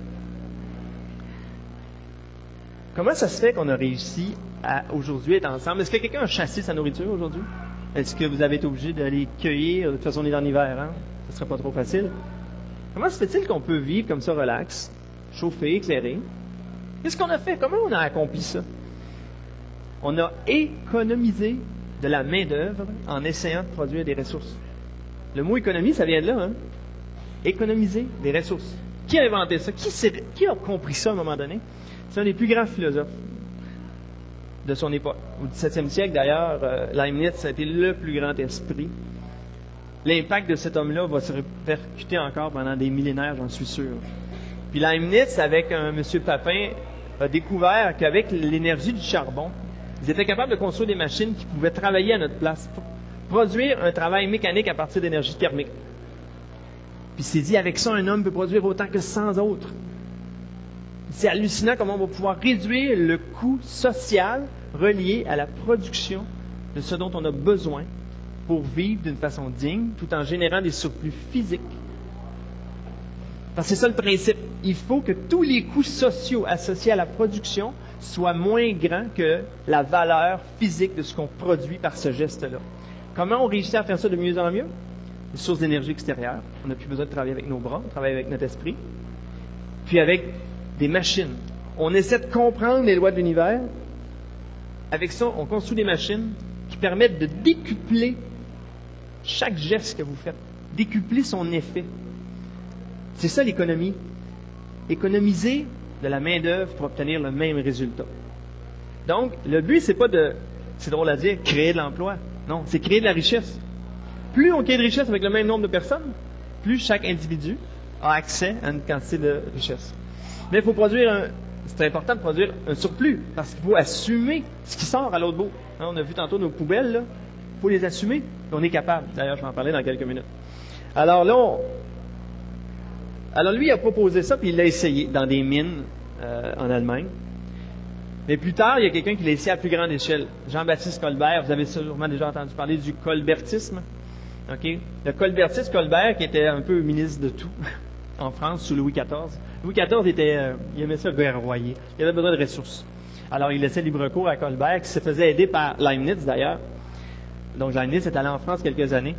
Comment ça se fait qu'on a réussi à aujourd'hui être ensemble? Est-ce que quelqu'un a chassé sa nourriture aujourd'hui? Est-ce que vous avez été obligé d'aller cueillir? De toute façon, on est en hiver, hein? Ce serait pas trop facile. Comment se fait-il qu'on peut vivre comme ça, relax, chauffé, éclairé? Qu'est-ce qu'on a fait? Comment on a accompli ça? On a économisé de la main-d'œuvre en essayant de produire des ressources. Le mot économie, ça vient de là, hein? Économiser des ressources. Qui a inventé ça? Qui a compris ça à un moment donné? C'est un des plus grands philosophes de son époque. Au XVIIe siècle, d'ailleurs, Leibniz a été le plus grand esprit. L'impact de cet homme-là va se répercuter encore pendant des millénaires, j'en suis sûr. Puis Leibniz, avec un monsieur Papin, a découvert qu'avec l'énergie du charbon, ils étaient capables de construire des machines qui pouvaient travailler à notre place, produire un travail mécanique à partir d'énergie thermique. Puis il s'est dit, avec ça, un homme peut produire autant que 100 autres. C'est hallucinant comment on va pouvoir réduire le coût social relié à la production de ce dont on a besoin pour vivre d'une façon digne, tout en générant des surplus physiques. Parce que c'est ça le principe. Il faut que tous les coûts sociaux associés à la production soient moins grands que la valeur physique de ce qu'on produit par ce geste-là. Comment on réussit à faire ça de mieux en mieux? Des sources d'énergie extérieures. On n'a plus besoin de travailler avec nos bras, on travaille avec notre esprit. Puis avec des machines. On essaie de comprendre les lois de l'univers. Avec ça, on construit des machines qui permettent de décupler chaque geste que vous faites, décupler son effet. C'est ça l'économie. Économiser de la main-d'œuvre pour obtenir le même résultat. Donc, le but, c'est pas de, c'est drôle à dire, créer de l'emploi. Non, c'est créer de la richesse. Plus on crée de richesse avec le même nombre de personnes, plus chaque individu a accès à une quantité de richesse. Mais il faut produire c'est important de produire un surplus, parce qu'il faut assumer ce qui sort à l'autre bout. Hein, on a vu tantôt nos poubelles, là. Il faut les assumer. On est capable. D'ailleurs, je vais en parler dans quelques minutes. Alors là, alors lui, il a proposé ça, puis il l'a essayé dans des mines en Allemagne. Mais plus tard, il y a quelqu'un qui l'a essayé à plus grande échelle. Jean-Baptiste Colbert, vous avez sûrement déjà entendu parler du colbertisme. Okay? Le colbertiste Colbert, qui était un peu ministre de tout en France sous Louis XIV. Louis XIV il aimait ça guerroyer. Il avait besoin de ressources. Alors, il laissait libre cours à Colbert, qui se faisait aider par Leibniz d'ailleurs. Donc, Leibniz est allé en France quelques années.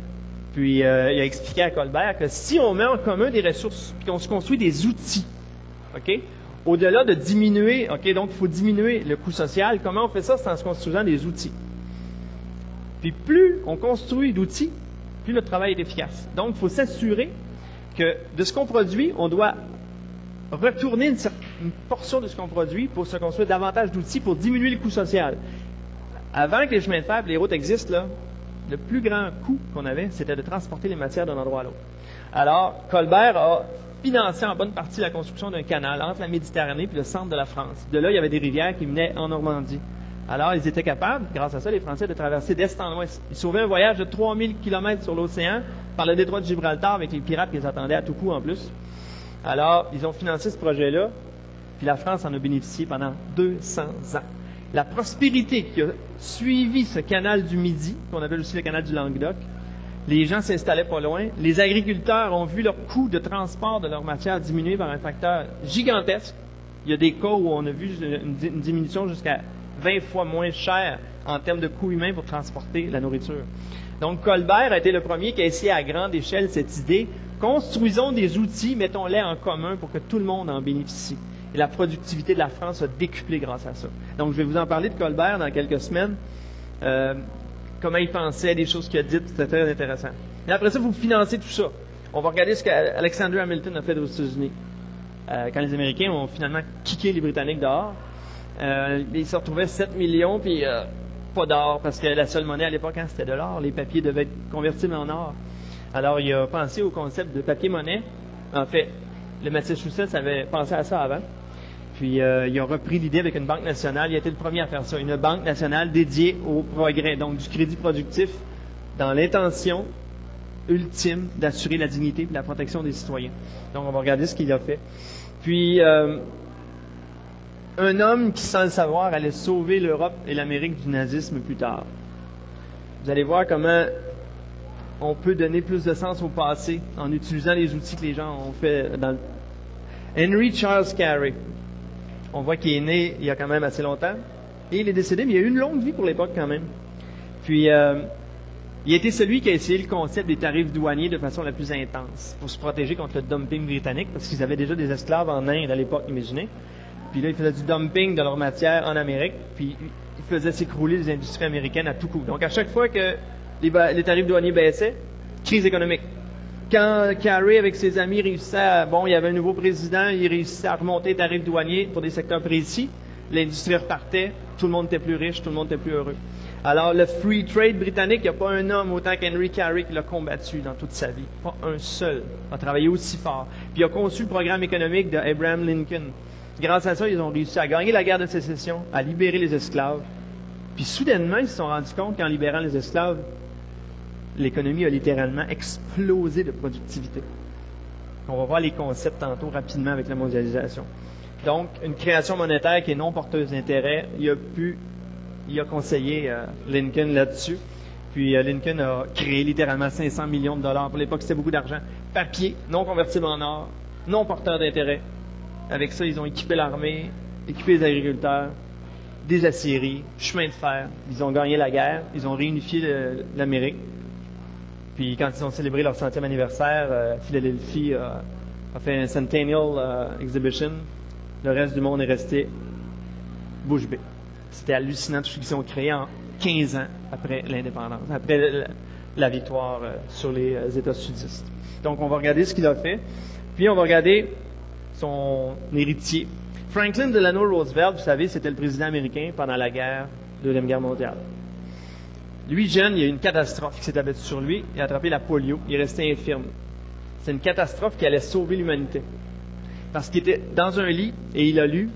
Puis, il a expliqué à Colbert que si on met en commun des ressources, puis qu'on se construit des outils, OK? Au-delà de diminuer, OK, donc il faut diminuer le coût social. Comment on fait ça? C'est en se construisant des outils. Puis, plus on construit d'outils, plus notre travail est efficace. Donc, il faut s'assurer que de ce qu'on produit, on doit retourner une portion de ce qu'on produit pour se construire davantage d'outils pour diminuer le coût social. Avant que les chemins de fer et les routes existent, là, le plus grand coût qu'on avait, c'était de transporter les matières d'un endroit à l'autre. Alors, Colbert a financé en bonne partie la construction d'un canal entre la Méditerranée et le centre de la France. De là, il y avait des rivières qui venaient en Normandie. Alors, ils étaient capables, grâce à ça, les Français, de traverser d'est en ouest. Ils sauvaient un voyage de 3000 km sur l'océan par le détroit de Gibraltar avec les pirates qui les attendaient à tout coup en plus. Alors, ils ont financé ce projet-là, puis la France en a bénéficié pendant 200 ans. La prospérité qui a suivi ce canal du Midi, qu'on appelle aussi le canal du Languedoc, les gens s'installaient pas loin. Les agriculteurs ont vu leur coût de transport de leur matière diminuer par un facteur gigantesque. Il y a des cas où on a vu une diminution jusqu'à 20 fois moins cher en termes de coût humain pour transporter la nourriture. Donc, Colbert a été le premier qui a essayé à grande échelle cette idée. Construisons des outils, mettons-les en commun pour que tout le monde en bénéficie. Et la productivité de la France a décuplé grâce à ça. Donc, je vais vous en parler de Colbert dans quelques semaines. Comment il pensait, des choses qu'il a dites, c'était très intéressant. Et après ça, vous financez tout ça. On va regarder ce qu'Alexander Hamilton a fait aux États-Unis. Quand les Américains ont finalement kické les Britanniques dehors, ils se retrouvaient 7 millions, puis pas d'or, parce que la seule monnaie à l'époque, hein, c'était de l'or. Les papiers devaient être convertibles en or. Alors, il a pensé au concept de papier-monnaie. En fait, le Massachusetts avait pensé à ça avant. Puis, il a repris l'idée avec une banque nationale. Il a été le premier à faire ça. Une banque nationale dédiée au progrès, donc du crédit productif, dans l'intention ultime d'assurer la dignité et la protection des citoyens. Donc, on va regarder ce qu'il a fait. Puis, un homme qui, sans le savoir, allait sauver l'Europe et l'Amérique du nazisme plus tard. Vous allez voir comment on peut donner plus de sens au passé en utilisant les outils que les gens ont fait dans le... Henry Charles Carey. On voit qu'il est né il y a quand même assez longtemps. Et il est décédé, mais il a eu une longue vie pour l'époque quand même. Puis, il a été celui qui a essayé le concept des tarifs douaniers de façon la plus intense pour se protéger contre le dumping britannique, parce qu'ils avaient déjà des esclaves en Inde à l'époque, imaginez. Puis là, ils faisaient du dumping de leur matière en Amérique, puis ils faisaient s'écrouler les industries américaines à tout coup. Donc, à chaque fois que les tarifs douaniers baissaient, crise économique. Quand Carey, avec ses amis, réussissait il y avait un nouveau président, il réussissait à remonter les tarifs douaniers pour des secteurs précis, l'industrie repartait, tout le monde était plus riche, tout le monde était plus heureux. Alors, le free trade britannique, il n'y a pas un homme autant qu'Henry Carey qui l'a combattu dans toute sa vie. Pas un seul a travaillé aussi fort. Puis il a conçu le programme économique d'Abraham Lincoln. Grâce à ça, ils ont réussi à gagner la guerre de sécession, à libérer les esclaves. Puis soudainement, ils se sont rendus compte qu'en libérant les esclaves, l'économie a littéralement explosé de productivité. On va voir les concepts tantôt rapidement avec la mondialisation. Donc, une création monétaire qui est non porteuse d'intérêt, il a conseillé Lincoln là-dessus. Puis Lincoln a créé littéralement 500 millions de dollars. Pour l'époque, c'était beaucoup d'argent. Papier, non convertible en or, non porteur d'intérêt. Avec ça, ils ont équipé l'armée, équipé les agriculteurs, des aciéries, chemin de fer. Ils ont gagné la guerre, ils ont réunifié l'Amérique. Puis quand ils ont célébré leur 100e anniversaire, Philadelphie a fait un Centennial Exhibition. Le reste du monde est resté bouche bée. C'était hallucinant tout ce qu'ils ont créé en 15 ans après l'indépendance, après la victoire sur les États sudistes. Donc on va regarder ce qu'il a fait. Puis on va regarder son héritier. Franklin Delano Roosevelt, vous savez, c'était le président américain pendant la Deuxième Guerre mondiale. Lui, jeune, il y a eu une catastrophe qui s'est abattue sur lui. Il a attrapé la polio. Il est resté infirme. C'est une catastrophe qui allait sauver l'humanité. Parce qu'il était dans un lit et il a lu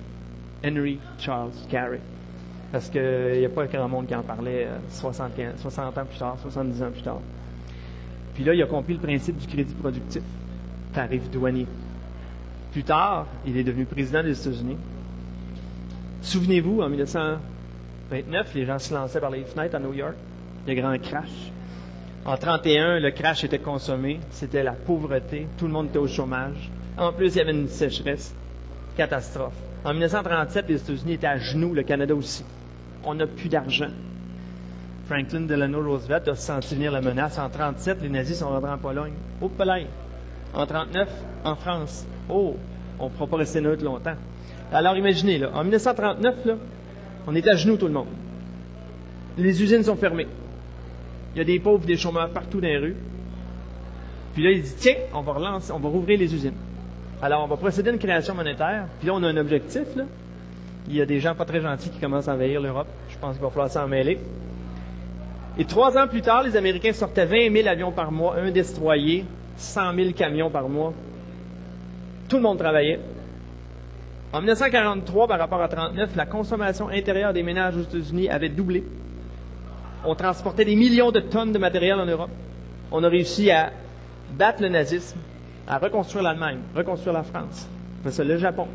Henry Charles Carey. Parce qu'il n'y a pas grand monde qui en parlait 60 ans plus tard, 70 ans plus tard. Puis là, il a compris le principe du crédit productif, tarif douanier. Plus tard, il est devenu président des États-Unis. Souvenez-vous, en 1929, les gens se lançaient par les fenêtres à New York. Le grand crash. En 1931, le crash était consommé. C'était la pauvreté. Tout le monde était au chômage. En plus, il y avait une sécheresse. Catastrophe. En 1937, les États-Unis étaient à genoux, le Canada aussi. On n'a plus d'argent. Franklin Delano Roosevelt a senti venir la menace. En 1937, les nazis sont rentrés en Pologne. Au Pologne. En 1939, en France. Oh, on ne pourra pas rester neutre longtemps. Alors imaginez, là, en 1939, là, on est à genoux tout le monde. Les usines sont fermées. Il y a des pauvres, des chômeurs partout dans les rues. Puis là, il dit, tiens, on va rouvrir les usines. Alors, on va procéder à une création monétaire. Puis là, on a un objectif, là. Il y a des gens pas très gentils qui commencent à envahir l'Europe. Je pense qu'il va falloir s'en mêler. Et 3 ans plus tard, les Américains sortaient 20 000 avions par mois, un destroyer, 100 000 camions par mois. Tout le monde travaillait. En 1943, par rapport à 1939, la consommation intérieure des ménages aux États-Unis avait doublé. On transportait des millions de tonnes de matériel en Europe. On a réussi à battre le nazisme, à reconstruire l'Allemagne, reconstruire la France. On fait ça, le Japon.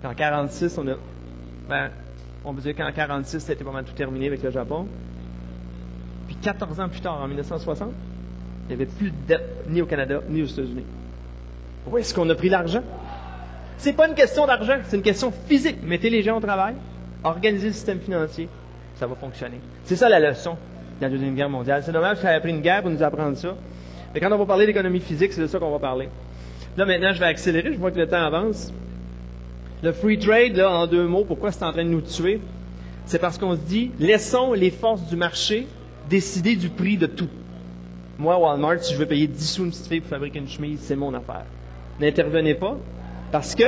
En 1946, on peut dire qu'en 1946, c'était pas mal tout terminé avec le Japon. Puis 14 ans plus tard, en 1960, il n'y avait plus de dette ni au Canada, ni aux États-Unis. Où est-ce qu'on a pris l'argent? C'est pas une question d'argent, c'est une question physique. Mettez les gens au travail, organisez le système financier, ça va fonctionner. C'est ça la leçon de la Deuxième Guerre mondiale. C'est dommage que ça ait pris une guerre pour nous apprendre ça. Mais quand on va parler d'économie physique, c'est de ça qu'on va parler. Là, maintenant, je vais accélérer, je vois que le temps avance. Le free trade, là, en 2 mots, pourquoi c'est en train de nous tuer? C'est parce qu'on se dit, laissons les forces du marché décider du prix de tout. Moi, Walmart, si je veux payer 10 sous une petite fille pour fabriquer une chemise, c'est mon affaire. N'intervenez pas, parce que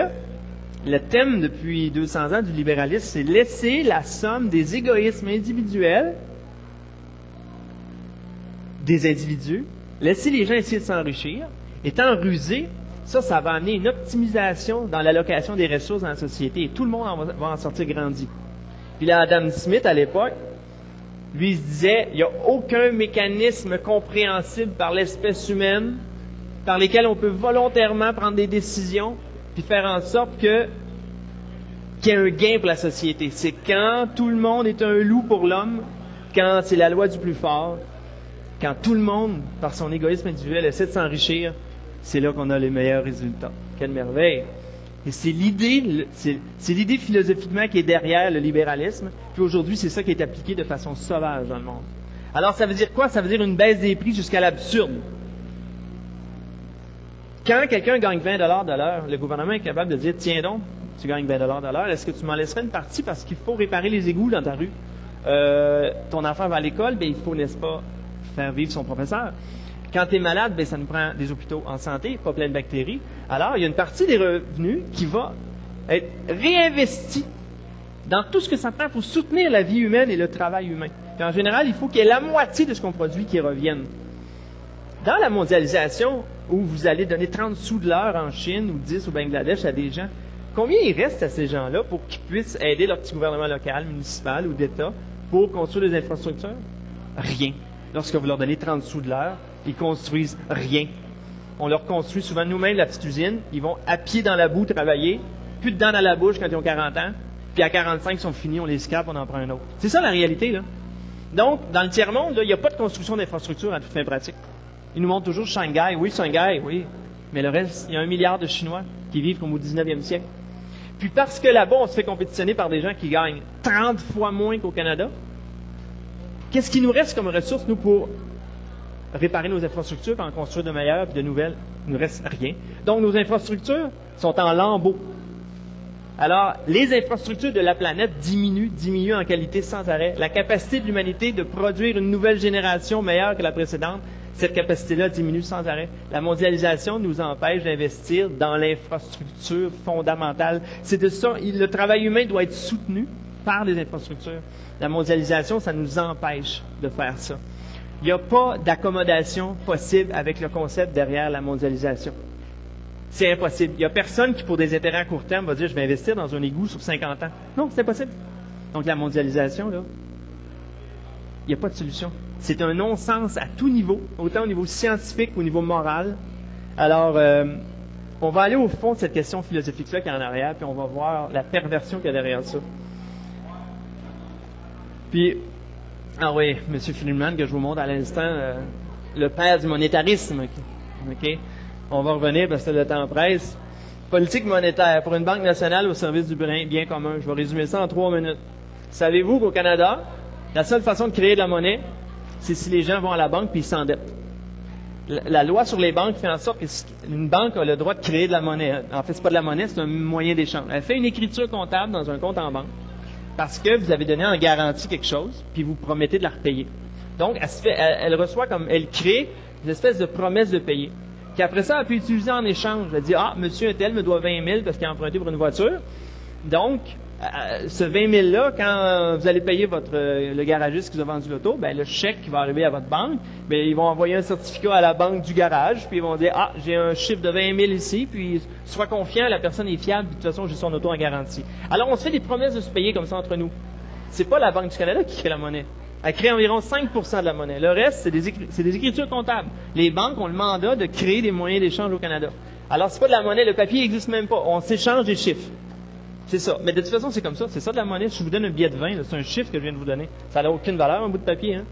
Le thème depuis 200 ans du libéralisme, c'est laisser la somme des égoïsmes individuels des individus, laisser les gens essayer de s'enrichir, étant rusés, ça va amener une optimisation dans l'allocation des ressources dans la société et tout le monde va en sortir grandi. Puis là, Adam Smith, à l'époque, lui, il se disait, il n'y a aucun mécanisme compréhensible par l'espèce humaine par lesquels on peut volontairement prendre des décisions puis faire en sorte qu'il y ait un gain pour la société. C'est quand tout le monde est un loup pour l'homme, quand c'est la loi du plus fort, quand tout le monde, par son égoïsme individuel, essaie de s'enrichir, c'est là qu'on a les meilleurs résultats. Quelle merveille! Et c'est l'idée philosophiquement qui est derrière le libéralisme, puis aujourd'hui, c'est ça qui est appliqué de façon sauvage dans le monde. Alors, ça veut dire quoi? Ça veut dire une baisse des prix jusqu'à l'absurde. Quand quelqu'un gagne 20 $ de l'heure, le gouvernement est capable de dire, tiens donc, tu gagnes 20 $ de l'heure, est-ce que tu m'en laisserais une partie parce qu'il faut réparer les égouts dans ta rue? Ton enfant va à l'école, il faut, n'est-ce pas, faire vivre son professeur. Quand tu es malade, ça nous prend des hôpitaux en santé, pas plein de bactéries. Alors, il y a une partie des revenus qui va être réinvestie dans tout ce que ça prend pour soutenir la vie humaine et le travail humain. Puis en général, il faut qu'il y ait la moitié de ce qu'on produit qui revienne. Dans la mondialisation, où vous allez donner 30 sous de l'heure en Chine ou 10 au Bangladesh à des gens, combien il reste à ces gens-là pour qu'ils puissent aider leur petit gouvernement local, municipal ou d'État pour construire des infrastructures? Rien. Lorsque vous leur donnez 30 sous de l'heure, ils construisent rien. On leur construit souvent nous-mêmes la petite usine. Ils vont à pied dans la boue travailler, plus de dents dans la bouche quand ils ont 40 ans, puis à 45 ils sont finis, on les scrape, on en prend un autre. C'est ça la réalité, là. Donc, dans le tiers-monde, il n'y a pas de construction d'infrastructures à toute fin pratique. Ils nous montrent toujours Shanghai, oui. Mais le reste, il y a 1 milliard de Chinois qui vivent comme au 19e siècle. Puis parce que là-bas, on se fait compétitionner par des gens qui gagnent 30 fois moins qu'au Canada, qu'est-ce qui nous reste comme ressources, nous, pour réparer nos infrastructures, puis en construire de meilleures, puis de nouvelles? Il ne nous reste rien. Donc, nos infrastructures sont en lambeaux. Alors, les infrastructures de la planète diminuent en qualité sans arrêt. La capacité de l'humanité de produire une nouvelle génération meilleure que la précédente, cette capacité-là diminue sans arrêt. La mondialisation nous empêche d'investir dans l'infrastructure fondamentale. C'est de ça, le travail humain doit être soutenu par les infrastructures. La mondialisation, ça nous empêche de faire ça. Il n'y a pas d'accommodation possible avec le concept derrière la mondialisation. C'est impossible. Il n'y a personne qui, pour des intérêts à court terme, va dire « je vais investir dans un égout sur 50 ans ». Non, c'est impossible. Donc la mondialisation, là, il n'y a pas de solution. C'est un non-sens à tout niveau, autant au niveau scientifique qu'au niveau moral. Alors, on va aller au fond de cette question philosophique-là qui est en arrière, puis on va voir la perversion qu'il y a derrière ça. Puis, oui, M. Friedman, que je vous montre à l'instant, le père du monétarisme. OK? On va revenir parce que le temps presse. Politique monétaire pour une banque nationale au service du bien commun. Je vais résumer ça en 3 minutes. Savez-vous qu'au Canada, la seule façon de créer de la monnaie, c'est si les gens vont à la banque puis ils s'endettent. La loi sur les banques fait en sorte qu'une banque a le droit de créer de la monnaie. En fait, c'est pas de la monnaie, c'est un moyen d'échange. Elle fait une écriture comptable dans un compte en banque parce que vous avez donné en garantie quelque chose puis vous promettez de la repayer. Donc, elle reçoit comme, elle crée une espèce de promesse de payer. Puis après ça, elle peut utiliser en échange. Elle dit, monsieur un tel me doit 20 000 parce qu'il a emprunté pour une voiture. Donc, ce 20 000-là, quand vous allez payer le garagiste qui vous a vendu l'auto, le chèque qui va arriver à votre banque, ils vont envoyer un certificat à la banque du garage, puis ils vont dire, j'ai un chiffre de 20 000 ici, puis sois confiant, la personne est fiable, puis de toute façon, j'ai son auto en garantie. Alors, on se fait des promesses de se payer comme ça entre nous. C'est pas la Banque du Canada qui crée la monnaie. Elle crée environ 5% de la monnaie. Le reste, c'est des écritures comptables. Les banques ont le mandat de créer des moyens d'échange au Canada. Alors, c'est pas de la monnaie, le papier n'existe même pas. On s'échange des chiffres. C'est ça. Mais de toute façon, c'est comme ça. C'est ça de la monnaie. Si je vous donne un billet de 20, c'est un chiffre que je viens de vous donner. Ça n'a aucune valeur, un bout de papier. Hein?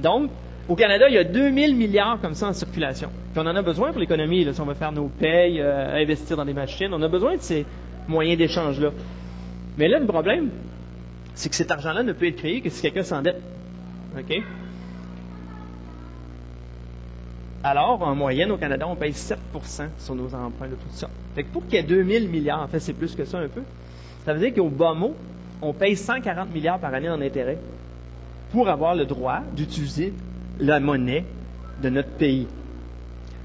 Donc, au Canada, il y a 2000 milliards comme ça en circulation. Puis on en a besoin pour l'économie. Là, si on veut faire nos payes, investir dans des machines, on a besoin de ces moyens d'échange-là. Mais là, le problème, c'est que cet argent-là ne peut être créé que si quelqu'un s'endette. OK? Alors, en moyenne, au Canada, on paye 7% sur nos emprunts de tout ça. Fait que pour qu'il y ait 2000 milliards, en fait, c'est plus que ça un peu, ça veut dire qu'au bas mot, on paye 140 milliards par année en intérêt pour avoir le droit d'utiliser la monnaie de notre pays.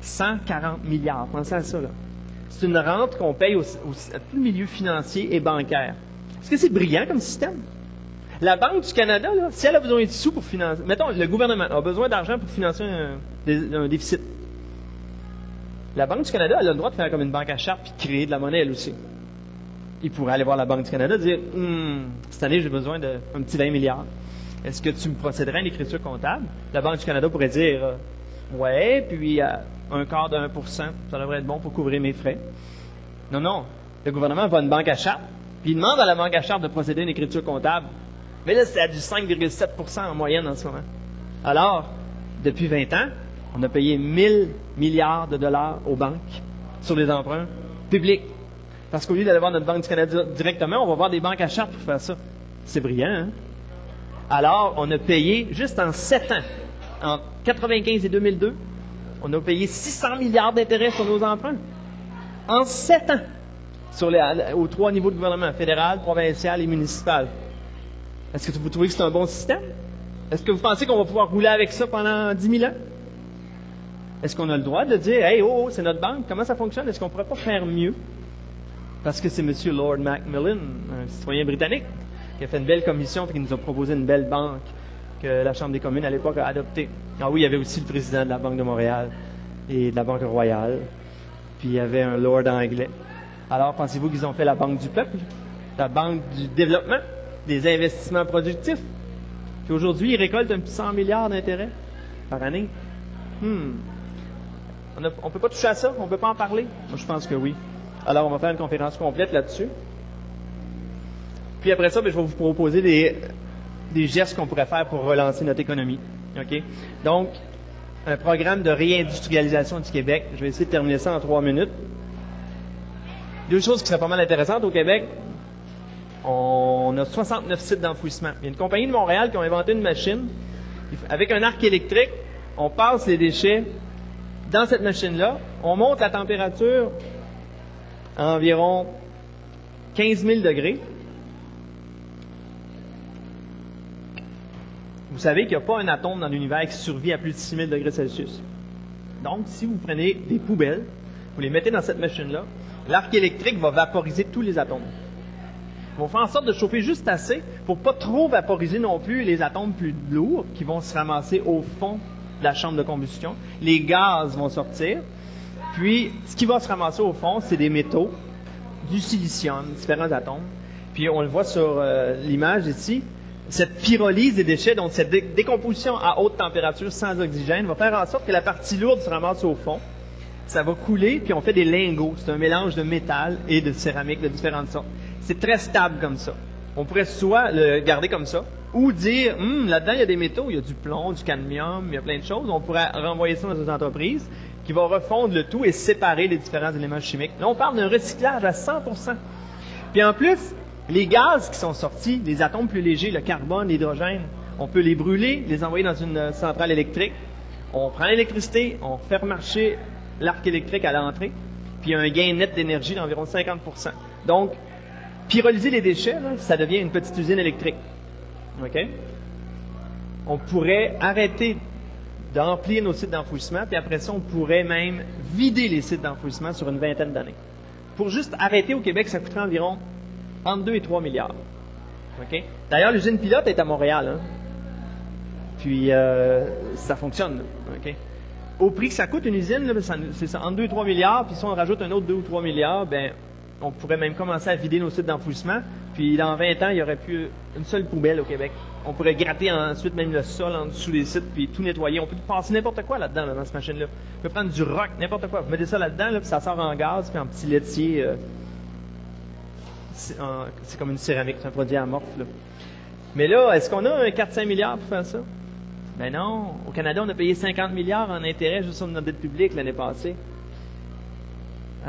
140 milliards, pensez à ça, là. C'est une rente qu'on paye à tout le milieu financier et bancaire. Est-ce que c'est brillant comme système? La Banque du Canada, là, si elle a besoin de sous pour financer... Mettons, le gouvernement a besoin d'argent pour financer un déficit. La Banque du Canada, elle a le droit de faire comme une banque à charte puis de créer de la monnaie, elle aussi. Il pourrait aller voir la Banque du Canada et dire « Cette année, j'ai besoin d'un petit 20 milliards. Est-ce que tu me procéderais à une écriture comptable? » La Banque du Canada pourrait dire « Ouais, puis un quart de 1%, ça devrait être bon pour couvrir mes frais. » Non. Le gouvernement va à une banque à charte, puis il demande à la banque à charte de procéder à une écriture comptable. Mais là, c'est à du 5,7% en moyenne en ce moment. Alors, depuis 20 ans, on a payé 1000 milliards de dollars aux banques sur les emprunts publics. Parce qu'au lieu d'aller voir notre Banque du Canada directement, on va voir des banques à charte pour faire ça. C'est brillant, hein? Alors, on a payé, juste en 7 ans, en 1995 et 2002, on a payé 600 milliards d'intérêts sur nos emprunts. En 7 ans, aux 3 niveaux de gouvernement, fédéral, provincial et municipal. Est-ce que vous trouvez que c'est un bon système? Est-ce que vous pensez qu'on va pouvoir rouler avec ça pendant 10 000 ans? Est-ce qu'on a le droit de dire « Hey, c'est notre banque, comment ça fonctionne? Est-ce qu'on ne pourrait pas faire mieux? » Parce que c'est M. Lord Macmillan, un citoyen britannique, qui a fait une belle commission et qui nous a proposé une belle banque que la Chambre des communes à l'époque a adoptée. Ah oui, il y avait aussi le président de la Banque de Montréal et de la Banque Royale. Puis il y avait un Lord anglais. Alors, pensez-vous qu'ils ont fait la Banque du peuple? La Banque du développement? Des investissements productifs? Puis aujourd'hui, ils récoltent un petit 100 milliards d'intérêts par année. On ne peut pas toucher à ça? On ne peut pas en parler? Moi, je pense que oui. Alors, on va faire une conférence complète là-dessus. Puis après ça, je vais vous proposer des gestes qu'on pourrait faire pour relancer notre économie. OK? Donc, un programme de réindustrialisation du Québec. Je vais essayer de terminer ça en 3 minutes. 2 choses qui seraient pas mal intéressantes au Québec. On a 69 sites d'enfouissement. Il y a une compagnie de Montréal qui a inventé une machine. Avec un arc électrique, on passe les déchets dans cette machine-là. On monte la température à environ 15 000 degrés. Vous savez qu'il n'y a pas un atome dans l'univers qui survit à plus de 6 000 degrés Celsius. Donc, si vous prenez des poubelles, vous les mettez dans cette machine-là, l'arc électrique va vaporiser tous les atomes. Ils vont faire en sorte de chauffer juste assez pour ne pas trop vaporiser non plus les atomes plus lourds qui vont se ramasser au fond de la chambre de combustion. Les gaz vont sortir. Puis, ce qui va se ramasser au fond, c'est des métaux, du silicium, différents atomes. Puis, on le voit sur l'image ici. Cette pyrolyse des déchets, donc cette décomposition à haute température sans oxygène, va faire en sorte que la partie lourde se ramasse au fond. Ça va couler, puis on fait des lingots. C'est un mélange de métal et de céramique de différentes sortes. C'est très stable comme ça. On pourrait soit le garder comme ça, ou dire, là-dedans, il y a des métaux, il y a du plomb, du cadmium, il y a plein de choses. On pourrait renvoyer ça dans une entreprise qui va refondre le tout et séparer les différents éléments chimiques. Là, on parle d'un recyclage à 100%. Puis en plus, les gaz qui sont sortis, les atomes plus légers, le carbone, l'hydrogène, on peut les brûler, les envoyer dans une centrale électrique. On prend l'électricité, on fait marcher l'arc électrique à l'entrée, puis il y a un gain net d'énergie d'environ 50%. Donc, pyrolyser les déchets, là, ça devient une petite usine électrique. OK? On pourrait arrêter d'emplir nos sites d'enfouissement, puis après ça, on pourrait même vider les sites d'enfouissement sur une vingtaine d'années. Pour juste arrêter au Québec, ça coûterait environ entre 2 et 3 milliards. OK? D'ailleurs, l'usine pilote est à Montréal. Hein? Puis, ça fonctionne. Là. OK? Au prix que ça coûte une usine, là, c'est ça, entre 2 et 3 milliards, puis si on rajoute un autre 2 ou 3 milliards, ben, on pourrait même commencer à vider nos sites d'enfouissement, puis dans 20 ans, il n'y aurait plus une seule poubelle au Québec. On pourrait gratter ensuite même le sol en dessous des sites, puis tout nettoyer. On peut passer n'importe quoi là-dedans, là, dans cette machine-là. On peut prendre du rock, n'importe quoi. Vous mettez ça là-dedans, là, puis ça sort en gaz, puis en petit laitier. C'est comme une céramique, c'est un produit amorphe. Là. Mais là, est-ce qu'on a un 4-5 milliards pour faire ça? Ben non. Au Canada, on a payé 50 milliards en intérêt juste sur notre dette publique l'année passée.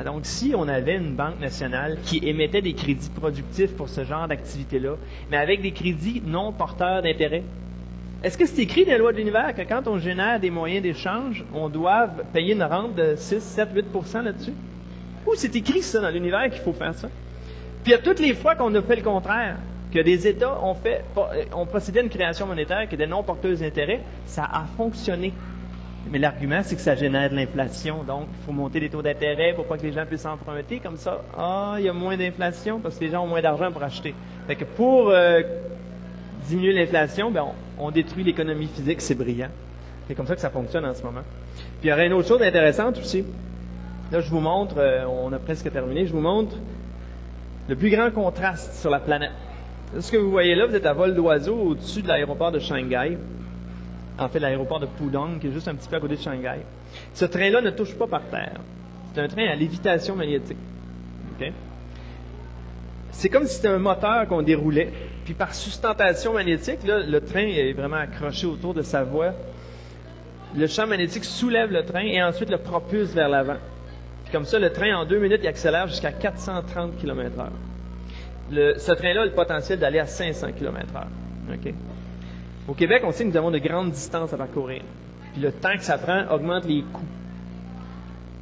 Donc, si on avait une banque nationale qui émettait des crédits productifs pour ce genre d'activité-là, mais avec des crédits non porteurs d'intérêt, est-ce que c'est écrit dans la loi de l'univers que quand on génère des moyens d'échange, on doit payer une rente de 6, 7, 8% là-dessus? Ou c'est écrit ça dans l'univers qu'il faut faire ça? Puis, à toutes les fois qu'on a fait le contraire, que des États ont procédé à une création monétaire qui était non porteuse d'intérêt, ça a fonctionné. Mais l'argument, c'est que ça génère de l'inflation. Donc, il faut monter les taux d'intérêt pour pas que les gens puissent emprunter. Comme ça, il y a moins d'inflation parce que les gens ont moins d'argent pour acheter. Fait que pour diminuer l'inflation, ben, on détruit l'économie physique. C'est brillant. C'est comme ça que ça fonctionne en ce moment. Puis, il y aurait une autre chose intéressante aussi. Là, je vous montre, on a presque terminé, je vous montre le plus grand contraste sur la planète. Ce que vous voyez là, vous êtes à vol d'oiseau au-dessus de l'aéroport de Shanghai. En fait, l'aéroport de Pudong, qui est juste un petit peu à côté de Shanghai. Ce train-là ne touche pas par terre. C'est un train à lévitation magnétique. Okay? C'est comme si c'était un moteur qu'on déroulait. Puis par sustentation magnétique, là, le train est vraiment accroché autour de sa voie. Le champ magnétique soulève le train et ensuite le propulse vers l'avant. Puis comme ça, le train, en 2 minutes, il accélère jusqu'à 430 km/h. Ce train-là a le potentiel d'aller à 500 km/h. Okay? Au Québec, on sait que nous avons de grandes distances à parcourir. Puis le temps que ça prend augmente les coûts.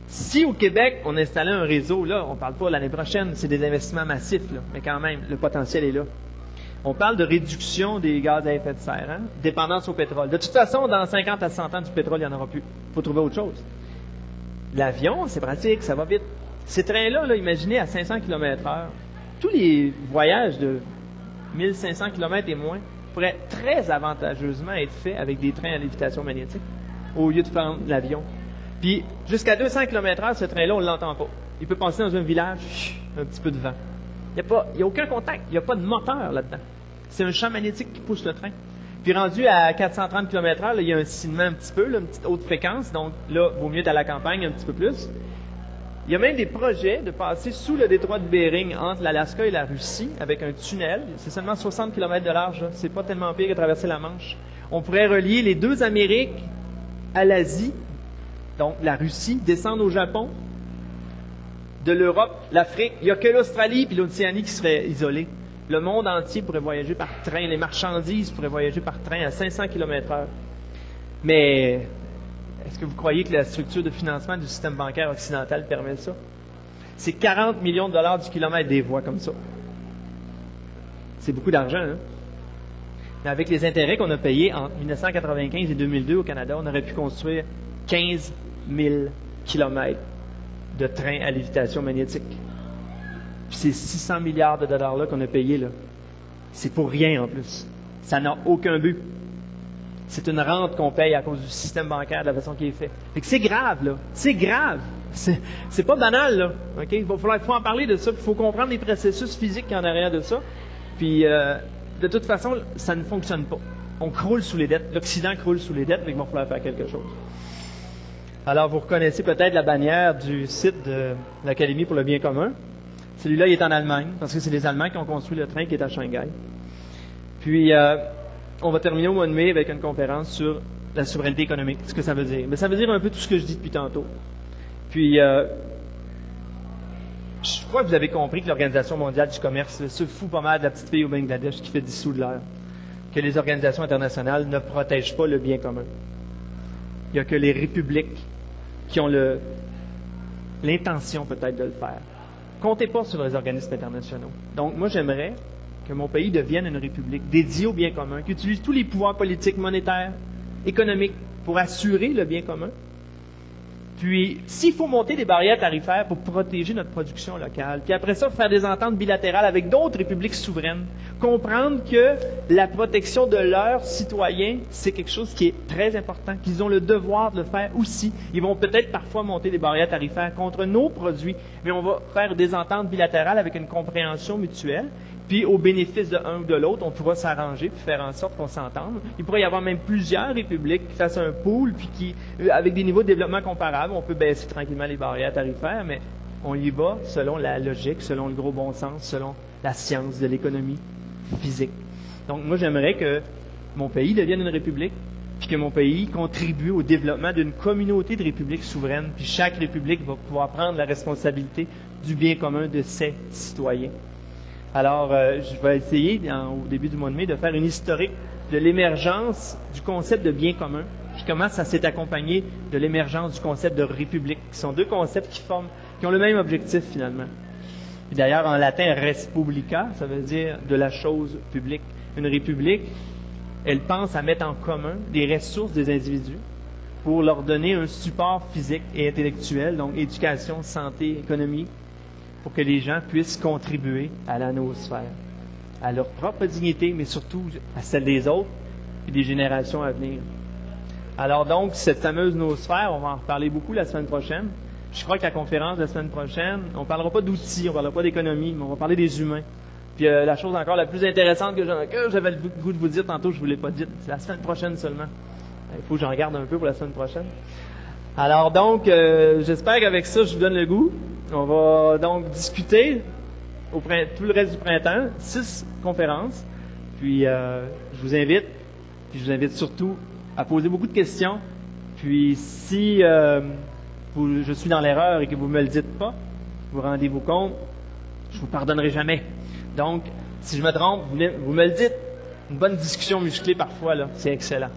Si au Québec, on installait un réseau, là, on ne parle pas l'année prochaine, c'est des investissements massifs, là, mais quand même, le potentiel est là. On parle de réduction des gaz à effet de serre, hein? Dépendance au pétrole. De toute façon, dans 50 à 100 ans, du pétrole, il n'y en aura plus. Il faut trouver autre chose. L'avion, c'est pratique, ça va vite. Ces trains-là, là, imaginez à 500 km/h, tous les voyages de 1500 km et moins pourraient très avantageusement être faits avec des trains à lévitation magnétique au lieu de prendre l'avion. Puis, jusqu'à 200 km/h, ce train-là, on ne l'entend pas. Il peut passer dans un village, un petit peu de vent. Il n'y a aucun contact, il n'y a pas de moteur là-dedans. C'est un champ magnétique qui pousse le train. Puis rendu à 430 km/h, là, il y a un sinement un petit peu, là, une petite haute fréquence, donc là, il vaut mieux être à la campagne un petit peu plus. Il y a même des projets de passer sous le détroit de Bering entre l'Alaska et la Russie avec un tunnel. C'est seulement 60 km de large, c'est pas tellement pire que traverser la Manche. On pourrait relier les deux Amériques à l'Asie, donc la Russie, descendre au Japon, de l'Europe, l'Afrique. Il n'y a que l'Australie et l'Océanie qui seraient isolés. Le monde entier pourrait voyager par train. Les marchandises pourraient voyager par train à 500 km/h. Mais est-ce que vous croyez que la structure de financement du système bancaire occidental permet ça? C'est 40 millions de dollars du kilomètre des voies comme ça. C'est beaucoup d'argent, hein? Mais avec les intérêts qu'on a payés entre 1995 et 2002 au Canada, on aurait pu construire 15 000 kilomètres de trains à lévitation magnétique. Puis ces 600 milliards de dollars-là qu'on a payés, là, c'est pour rien en plus. Ça n'a aucun but. C'est une rente qu'on paye à cause du système bancaire de la façon qu'il est fait. Fait que c'est grave, là. C'est grave. C'est pas banal, là. OK? Il faut en parler de ça. Il faut comprendre les processus physiques qui en arrière de ça. Puis, de toute façon, ça ne fonctionne pas. On croule sous les dettes. L'Occident croule sous les dettes, mais il va falloir faire quelque chose. Alors, vous reconnaissez peut-être la bannière du site de l'Académie pour le bien commun. Celui-là, il est en Allemagne, parce que c'est les Allemands qui ont construit le train qui est à Shanghai. Puis, on va terminer au mois de mai avec une conférence sur la souveraineté économique. Ce que ça veut dire. Mais ça veut dire un peu tout ce que je dis depuis tantôt. Puis, je crois que vous avez compris que l'Organisation mondiale du commerce se fout pas mal de la petite fille au Bangladesh qui fait 10 sous de l'heure. Que les organisations internationales ne protègent pas le bien commun. Il n'y a que les républiques qui ont l'intention peut-être de le faire. Comptez pas sur les organismes internationaux. Donc, moi, j'aimerais que mon pays devienne une république dédiée au bien commun, qui utilise tous les pouvoirs politiques, monétaires, économiques pour assurer le bien commun. Puis, s'il faut monter des barrières tarifaires pour protéger notre production locale, puis après ça, faire des ententes bilatérales avec d'autres républiques souveraines, comprendre que la protection de leurs citoyens, c'est quelque chose qui est très important, qu'ils ont le devoir de le faire aussi. Ils vont peut-être parfois monter des barrières tarifaires contre nos produits, mais on va faire des ententes bilatérales avec une compréhension mutuelle. Puis, au bénéfice de l'un ou de l'autre, on pourra s'arranger puis faire en sorte qu'on s'entende. Il pourrait y avoir même plusieurs républiques qui fassent un pool, puis qui, avec des niveaux de développement comparables, on peut baisser tranquillement les barrières tarifaires, mais on y va selon la logique, selon le gros bon sens, selon la science de l'économie physique. Donc, moi, j'aimerais que mon pays devienne une république, puis que mon pays contribue au développement d'une communauté de républiques souveraines, puis chaque république va pouvoir prendre la responsabilité du bien commun de ses citoyens. Alors, je vais essayer, au début du mois de mai, de faire une historique de l'émergence du concept de bien commun, puis comment ça s'est accompagné de l'émergence du concept de république, qui sont deux concepts qui ont le même objectif, finalement. Puis d'ailleurs, en latin, res publica, ça veut dire de la chose publique. Une république, elle pense à mettre en commun des ressources des individus pour leur donner un support physique et intellectuel, donc éducation, santé, économie, pour que les gens puissent contribuer à la noosphère, à leur propre dignité, mais surtout à celle des autres et des générations à venir. Alors donc, cette fameuse noosphère, on va en reparler beaucoup la semaine prochaine. Je crois qu'à la conférence de la semaine prochaine, on ne parlera pas d'outils, on ne parlera pas d'économie, mais on va parler des humains. Puis la chose encore la plus intéressante que j'avais le goût de vous dire tantôt, je ne vous l'ai pas dit, c'est la semaine prochaine seulement. Il faut que j'en garde un peu pour la semaine prochaine. Alors donc, j'espère qu'avec ça, je vous donne le goût. On va donc discuter tout le reste du printemps, 6 conférences. Puis je vous invite surtout à poser beaucoup de questions. Puis si je suis dans l'erreur et que vous ne me le dites pas, vous rendez-vous compte, je ne vous pardonnerai jamais. Donc, si je me trompe, vous me le dites. Une bonne discussion musclée parfois, là, c'est excellent.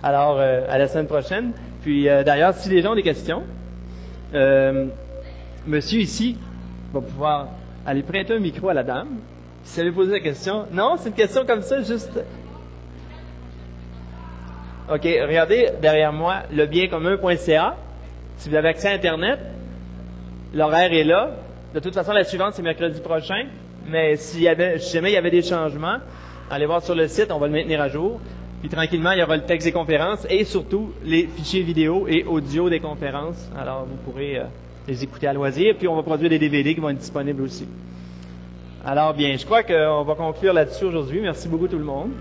Alors, à la semaine prochaine. Puis, d'ailleurs, si les gens ont des questions, monsieur ici va pouvoir aller prêter un micro à la dame. Si elle veut poser la question. Non, c'est une question comme ça, juste. OK, regardez derrière moi, lebienscommun.ca. Si vous avez accès à Internet, l'horaire est là. De toute façon, la suivante, c'est mercredi prochain. Mais si jamais il y avait des changements, allez voir sur le site, on va le maintenir à jour. Puis tranquillement, il y aura le texte des conférences et surtout les fichiers vidéo et audio des conférences. Alors, vous pourrez les écouter à loisir. Puis on va produire des DVD qui vont être disponibles aussi. Alors bien, je crois qu'on va conclure là-dessus aujourd'hui. Merci beaucoup tout le monde.